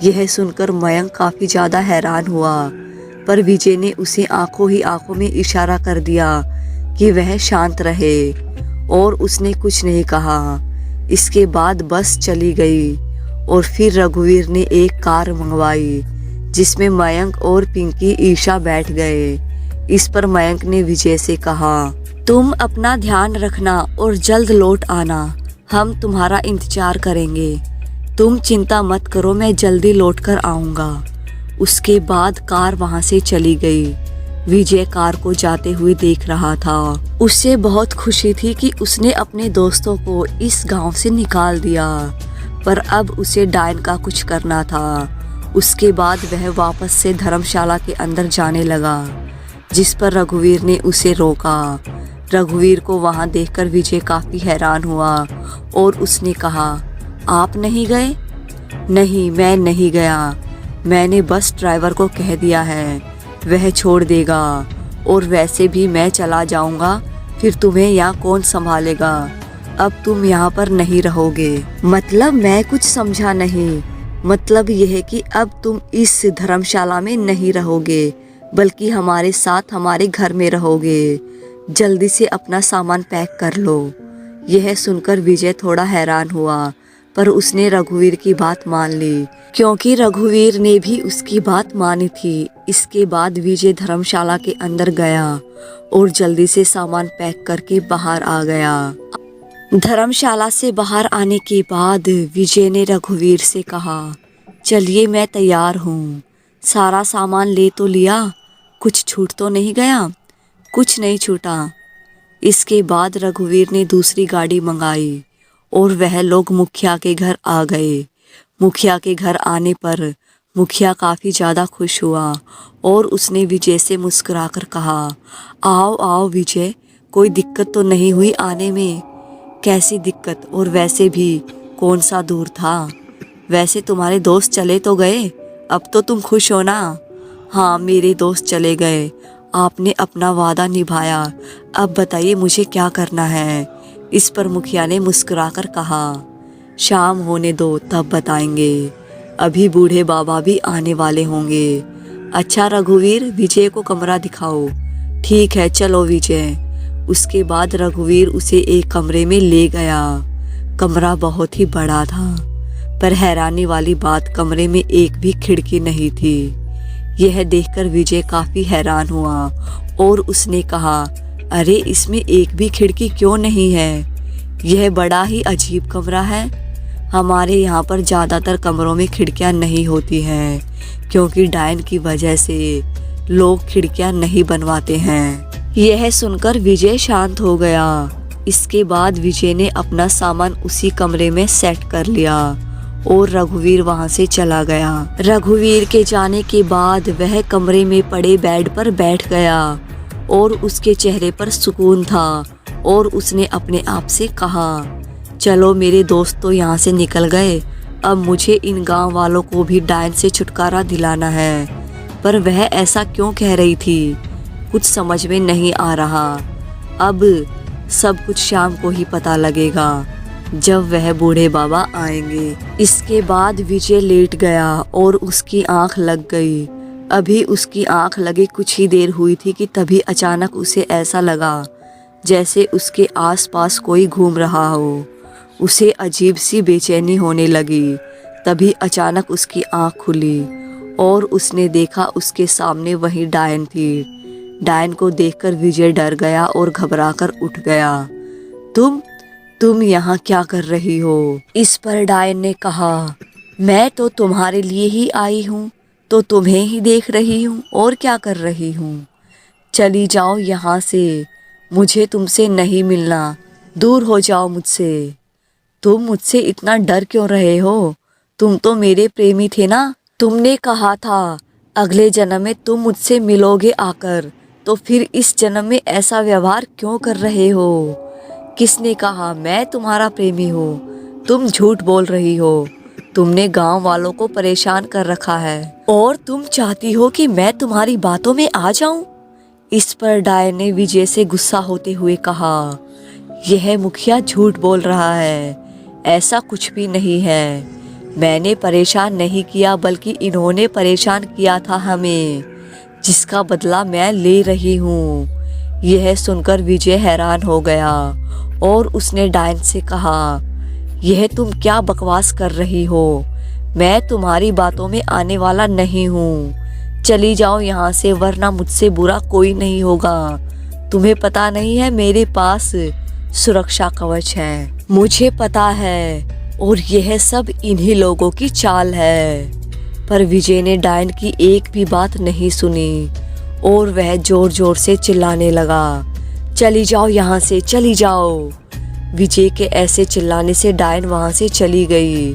यह सुनकर मयंक काफ़ी ज़्यादा हैरान हुआ, पर विजय ने उसे आंखों ही आंखों में इशारा कर दिया कि वह शांत रहे, और उसने कुछ नहीं कहा। इसके बाद बस चली गई और फिर रघुवीर ने एक कार मंगवाई जिसमें मयंक और पिंकी ईशा बैठ गए। इस पर मयंक ने विजय से कहा, तुम अपना ध्यान रखना और जल्द लौट आना, हम तुम्हारा इंतजार करेंगे। तुम चिंता मत करो, मैं जल्दी लौट कर आऊँगा। उसके बाद कार वहाँ से चली गई। विजय कार को जाते हुए देख रहा था। उसे बहुत खुशी थी कि उसने अपने दोस्तों को इस गांव से निकाल दिया, पर अब उसे डायन का कुछ करना था। उसके बाद वह वापस से धर्मशाला के अंदर जाने लगा, जिस पर रघुवीर ने उसे रोका। रघुवीर को वहां देखकर विजय काफ़ी हैरान हुआ और उसने कहा, आप नहीं गए? नहीं, मैं नहीं गया। मैंने बस ड्राइवर को कह दिया है, वह छोड़ देगा, और वैसे भी मैं चला जाऊंगा, फिर तुम्हें यहाँ कौन संभालेगा? अब तुम यहाँ पर नहीं रहोगे। मतलब मैं कुछ समझा नहीं। मतलब यह है कि अब तुम इस धर्मशाला में नहीं रहोगे, बल्कि हमारे साथ हमारे घर में रहोगे। जल्दी से अपना सामान पैक कर लो। यह सुनकर विजय थोड़ा हैरान हुआ, पर उसने रघुवीर की बात मान ली, क्योंकि रघुवीर ने भी उसकी बात मानी थी। इसके बाद विजय धर्मशाला के अंदर गया और जल्दी से सामान पैक करके बाहर आ गया। धर्मशाला से बाहर आने के बाद विजय ने रघुवीर से कहा, चलिए मैं तैयार हूँ। सारा सामान ले तो लिया, कुछ छूट तो नहीं गया? कुछ नहीं छूटा। इसके बाद रघुवीर ने दूसरी गाड़ी मंगाई और वह लोग मुखिया के घर आ गए। मुखिया के घर आने पर मुखिया काफ़ी ज़्यादा खुश हुआ और उसने विजय से मुस्कुराकर कहा, आओ आओ विजय, कोई दिक्कत तो नहीं हुई आने में? कैसी दिक्कत, और वैसे भी कौन सा दूर था? वैसे तुम्हारे दोस्त चले तो गए, अब तो तुम खुश हो ना? हाँ, मेरे दोस्त चले गए, आपने अपना वादा निभाया। अब बताइए मुझे क्या करना है? इस पर मुखिया ने मुस्कुराकर कहा, शाम होने दो तब बताएंगे, अभी बूढ़े बाबा भी आने वाले होंगे। अच्छा रघुवीर, विजय को कमरा दिखाओ। ठीक है, चलो विजय। उसके बाद रघुवीर उसे एक कमरे में ले गया। कमरा बहुत ही बड़ा था, पर हैरानी वाली बात, कमरे में एक भी खिड़की नहीं थी। यह देखकर विजय काफ़ी हैरान हुआ और उसने कहा, अरे इसमें एक भी खिड़की क्यों नहीं है? यह बड़ा ही अजीब कमरा है। हमारे यहाँ पर ज़्यादातर कमरों में खिड़कियाँ नहीं होती हैं, क्योंकि डायन की वजह से लोग खिड़कियाँ नहीं बनवाते हैं। यह सुनकर विजय शांत हो गया। इसके बाद विजय ने अपना सामान उसी कमरे में सेट कर लिया और रघुवीर वहां से चला गया। रघुवीर के जाने के बाद वह कमरे में पड़े बेड पर बैठ गया और उसके चेहरे पर सुकून था और उसने अपने आप से कहा, चलो मेरे दोस्त तो यहाँ से निकल गए, अब मुझे इन गांव वालों को भी डायन से छुटकारा दिलाना है। पर वह ऐसा क्यों कह रही थी, कुछ समझ में नहीं आ रहा। अब सब कुछ शाम को ही पता लगेगा, जब वह बूढ़े बाबा आएंगे। इसके बाद विजय लेट गया और उसकी आंख लग गई। अभी उसकी आंख लगे कुछ ही देर हुई थी कि तभी अचानक उसे ऐसा लगा जैसे उसके आसपास कोई घूम रहा हो। उसे अजीब सी बेचैनी होने लगी। तभी अचानक उसकी आंख खुली और उसने देखा उसके सामने वही डायन थी। डायन को देखकर विजय डर गया और घबराकर उठ गया। तुम यहाँ क्या कर रही हो? इस पर डायन ने कहा, मैं तो तुम्हारे लिए ही आई हूँ, तो तुम्हें ही देख रही हूँ और क्या कर रही हूँ। चली जाओ यहाँ से, मुझे तुमसे नहीं मिलना, दूर हो जाओ मुझसे। तुम मुझसे इतना डर क्यों रहे हो? तुम तो मेरे प्रेमी थे ना। तुमने कहा था अगले जन्म में तुम मुझसे मिलोगे आकर, तो फिर इस जन्म में ऐसा व्यवहार क्यों कर रहे हो? किसने कहा मैं तुम्हारा प्रेमी हूँ? तुम झूठ बोल रही हो। तुमने गांव वालों को परेशान कर रखा है और तुम चाहती हो कि मैं तुम्हारी बातों में आ जाऊं। इस पर डायन ने विजय से गुस्सा होते हुए कहा, यह मुखिया झूठ बोल रहा है, ऐसा कुछ भी नहीं है। मैंने परेशान नहीं किया बल्कि इन्होंने परेशान किया था हमें, जिसका बदला मैं ले रही हूँ। यह सुनकर विजय हैरान हो गया और उसने डायन से कहा, यह तुम क्या बकवास कर रही हो, मैं तुम्हारी बातों में आने वाला नहीं हूँ। चली जाओ यहाँ से वरना मुझसे बुरा कोई नहीं होगा। तुम्हें पता नहीं है मेरे पास सुरक्षा कवच है। मुझे पता है और यह सब इन्हीं लोगों की चाल है। पर विजय ने डायन की एक भी बात नहीं सुनी और वह जोर जोर से चिल्लाने लगा, चली जाओ यहाँ से, चली जाओ। विजय के ऐसे चिल्लाने से डायन वहाँ से चली गई।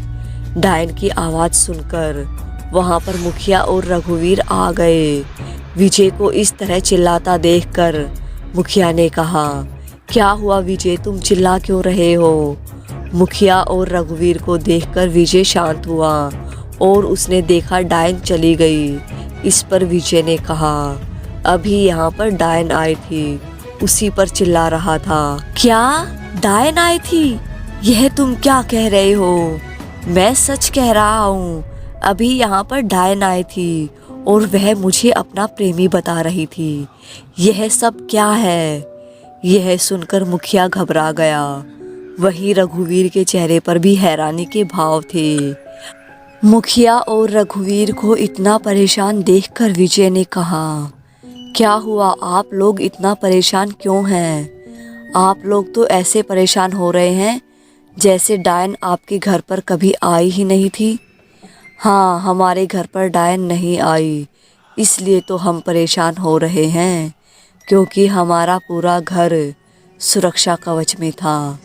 डायन की आवाज़ सुनकर वहाँ पर मुखिया और रघुवीर आ गए। विजय को इस तरह चिल्लाता देखकर मुखिया ने कहा, क्या हुआ विजय, तुम चिल्ला क्यों रहे हो। मुखिया और रघुवीर को देखकर विजय शांत हुआ और उसने देखा डायन चली गई। इस पर विजय ने कहा, अभी यहाँ पर डायन आई थी, उसी पर चिल्ला रहा था। क्या डायन आई थी? यह तुम क्या कह रहे हो? मैं सच कह रहा हूँ, अभी यहाँ पर डायन आई थी और वह मुझे अपना प्रेमी बता रही थी। यह सब क्या है? यह सुनकर मुखिया घबरा गया। वहीं रघुवीर के चेहरे पर भी हैरानी के भाव थे। मुखिया और रघुवीर को इतना परेशान देखकर विजय ने कहा, क्या हुआ, आप लोग इतना परेशान क्यों हैं? आप लोग तो ऐसे परेशान हो रहे हैं जैसे डायन आपके घर पर कभी आई ही नहीं थी। हाँ, हमारे घर पर डायन नहीं आई, इसलिए तो हम परेशान हो रहे हैं, क्योंकि हमारा पूरा घर सुरक्षा कवच में था।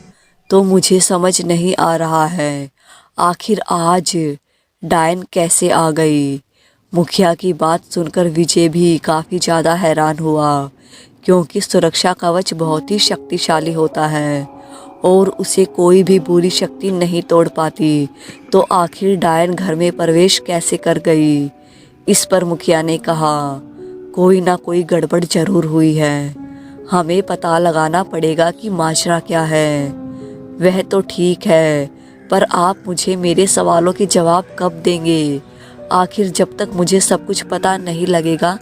तो मुझे समझ नहीं आ रहा है आखिर आज डायन कैसे आ गई। मुखिया की बात सुनकर विजय भी काफ़ी ज़्यादा हैरान हुआ, क्योंकि सुरक्षा कवच बहुत ही शक्तिशाली होता है और उसे कोई भी बुरी शक्ति नहीं तोड़ पाती। तो आखिर डायन घर में प्रवेश कैसे कर गई। इस पर मुखिया ने कहा, कोई ना कोई गड़बड़ जरूर हुई है, हमें पता लगाना पड़ेगा कि माजरा क्या है। वह तो ठीक है, पर आप मुझे मेरे सवालों के जवाब कब देंगे? आखिर जब तक मुझे सब कुछ पता नहीं लगेगा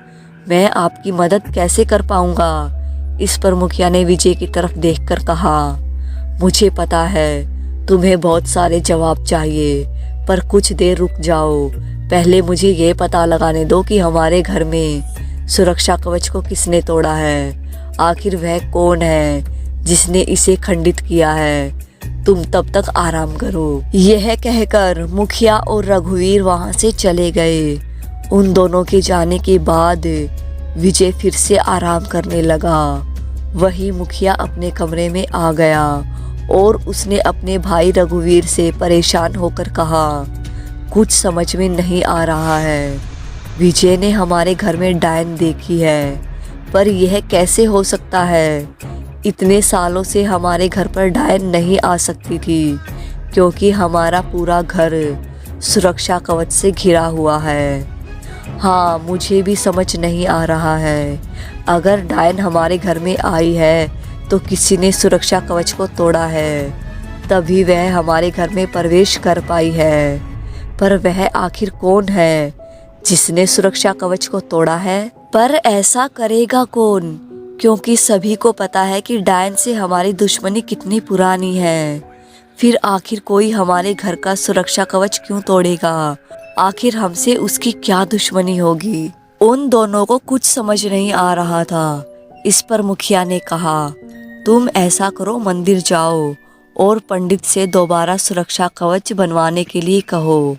मैं आपकी मदद कैसे कर पाऊंगा। इस पर मुखिया ने विजय की तरफ देखकर कहा, मुझे पता है तुम्हें बहुत सारे जवाब चाहिए, पर कुछ देर रुक जाओ। पहले मुझे ये पता लगाने दो कि हमारे घर में सुरक्षा कवच को किसने तोड़ा है। आखिर वह कौन है जिसने इसे खंडित किया है। तुम तब तक आराम करो। यह कहकर मुखिया और रघुवीर वहां से चले गए। उन दोनों के जाने के बाद विजय फिर से आराम करने लगा। वही मुखिया अपने कमरे में आ गया और उसने अपने भाई रघुवीर से परेशान होकर कहा, कुछ समझ में नहीं आ रहा है। विजय ने हमारे घर में डायन देखी है, पर यह कैसे हो सकता है? इतने सालों से हमारे घर पर डायन नहीं आ सकती थी, क्योंकि हमारा पूरा घर सुरक्षा कवच से घिरा हुआ है। हाँ, मुझे भी समझ नहीं आ रहा है। अगर डायन हमारे घर में आई है तो किसी ने सुरक्षा कवच को तोड़ा है, तभी वह हमारे घर में प्रवेश कर पाई है। पर वह आखिर कौन है जिसने सुरक्षा कवच को तोड़ा है? पर ऐसा करेगा कौन? क्योंकि सभी को पता है कि डायन से हमारी दुश्मनी कितनी पुरानी है। फिर आखिर कोई हमारे घर का सुरक्षा कवच क्यों तोड़ेगा? आखिर हमसे उसकी क्या दुश्मनी होगी? उन दोनों को कुछ समझ नहीं आ रहा था। इस पर मुखिया ने कहा, तुम ऐसा करो, मंदिर जाओ और पंडित से दोबारा सुरक्षा कवच बनवाने के लिए कहो,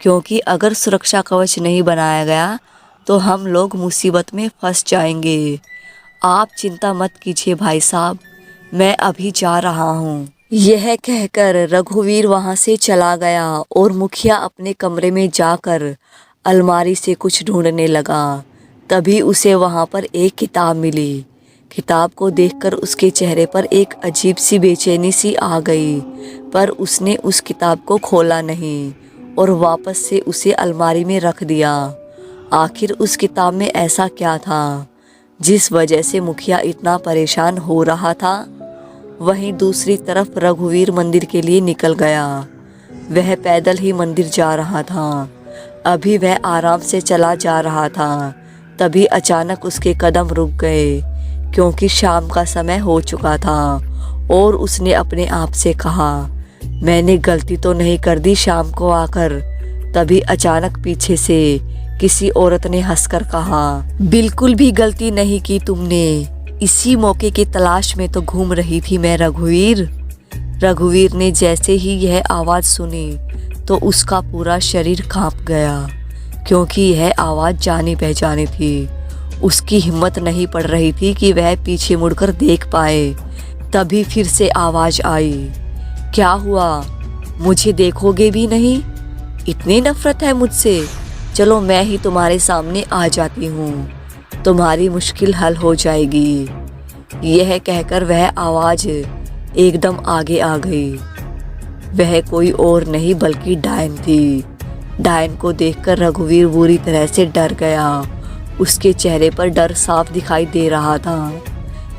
क्योंकि अगर सुरक्षा कवच नहीं बनाया गया तो हम लोग मुसीबत में फंस जाएंगे। आप चिंता मत कीजिए भाई साहब, मैं अभी जा रहा हूँ। यह कहकर रघुवीर वहाँ से चला गया और मुखिया अपने कमरे में जाकर अलमारी से कुछ ढूंढने लगा। तभी उसे वहाँ पर एक किताब मिली। किताब को देखकर उसके चेहरे पर एक अजीब सी बेचैनी सी आ गई, पर उसने उस किताब को खोला नहीं और वापस से उसे अलमारी में रख दिया। आखिर उस किताब में ऐसा क्या था जिस वजह से मुखिया इतना परेशान हो रहा था। वहीं दूसरी तरफ रघुवीर मंदिर के लिए निकल गया। वह पैदल ही मंदिर जा रहा था। अभी वह आराम से चला जा रहा था, तभी अचानक उसके कदम रुक गए, क्योंकि शाम का समय हो चुका था। और उसने अपने आप से कहा, मैंने गलती तो नहीं कर दी शाम को आकर। तभी अचानक पीछे से किसी औरत ने हंसकर कहा, बिल्कुल भी गलती नहीं की तुमने, इसी मौके की तलाश में तो घूम रही थी मैं रघुवीर। रघुवीर ने जैसे ही यह आवाज़ सुनी तो उसका पूरा शरीर कांप गया, क्योंकि यह आवाज़ जानी पहचानी थी। उसकी हिम्मत नहीं पड़ रही थी कि वह पीछे मुड़कर देख पाए। तभी फिर से आवाज़ आई, क्या हुआ, मुझे देखोगे भी नहीं? इतनी नफरत है मुझसे? चलो मैं ही तुम्हारे सामने आ जाती हूँ, तुम्हारी मुश्किल हल हो जाएगी। यह कहकर वह आवाज़ एकदम आगे आ गई। वह कोई और नहीं बल्कि डायन थी। डायन को देखकर रघुवीर बुरी तरह से डर गया। उसके चेहरे पर डर साफ दिखाई दे रहा था।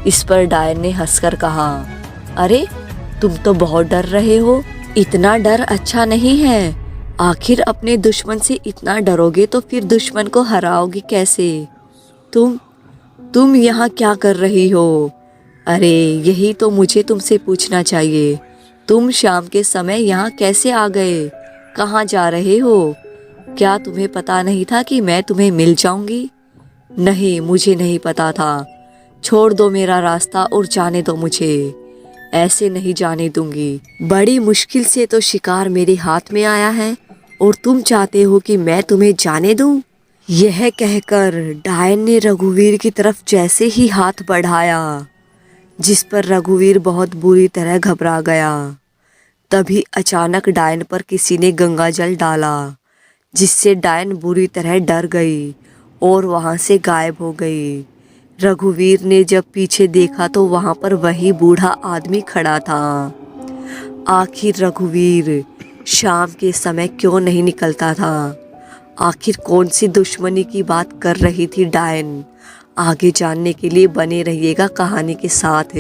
इस पर डायन ने हंसकर कहा, अरे तुम तो बहुत डर रहे हो, इतना डर अच्छा नहीं है। आखिर अपने दुश्मन से इतना डरोगे तो फिर दुश्मन को हराओगे कैसे? तुम यहाँ क्या कर रही हो? अरे यही तो मुझे तुमसे पूछना चाहिए। तुम शाम के समय यहाँ कैसे आ गए? कहाँ जा रहे हो? क्या तुम्हें पता नहीं था कि मैं तुम्हें मिल जाऊंगी? नहीं, मुझे नहीं पता था। छोड़ दो मेरा रास्ता और जाने दो मुझे। ऐसे नहीं जाने दूंगी। बड़ी मुश्किल से तो शिकार मेरे हाथ में आया है और तुम चाहते हो कि मैं तुम्हें जाने दूं? यह कहकर डायन ने रघुवीर की तरफ जैसे ही हाथ बढ़ाया, जिस पर रघुवीर बहुत बुरी तरह घबरा गया। तभी अचानक डायन पर किसी ने गंगा जल डाला, जिससे डायन बुरी तरह डर गई और वहां से गायब हो गई। रघुवीर ने जब पीछे देखा तो वहां पर वही बूढ़ा आदमी खड़ा था। आखिर रघुवीर शाम के समय क्यों नहीं निकलता था? आखिर कौन सी दुश्मनी की बात कर रही थी डायन? आगे जानने के लिए बने रहिएगा कहानी के साथ।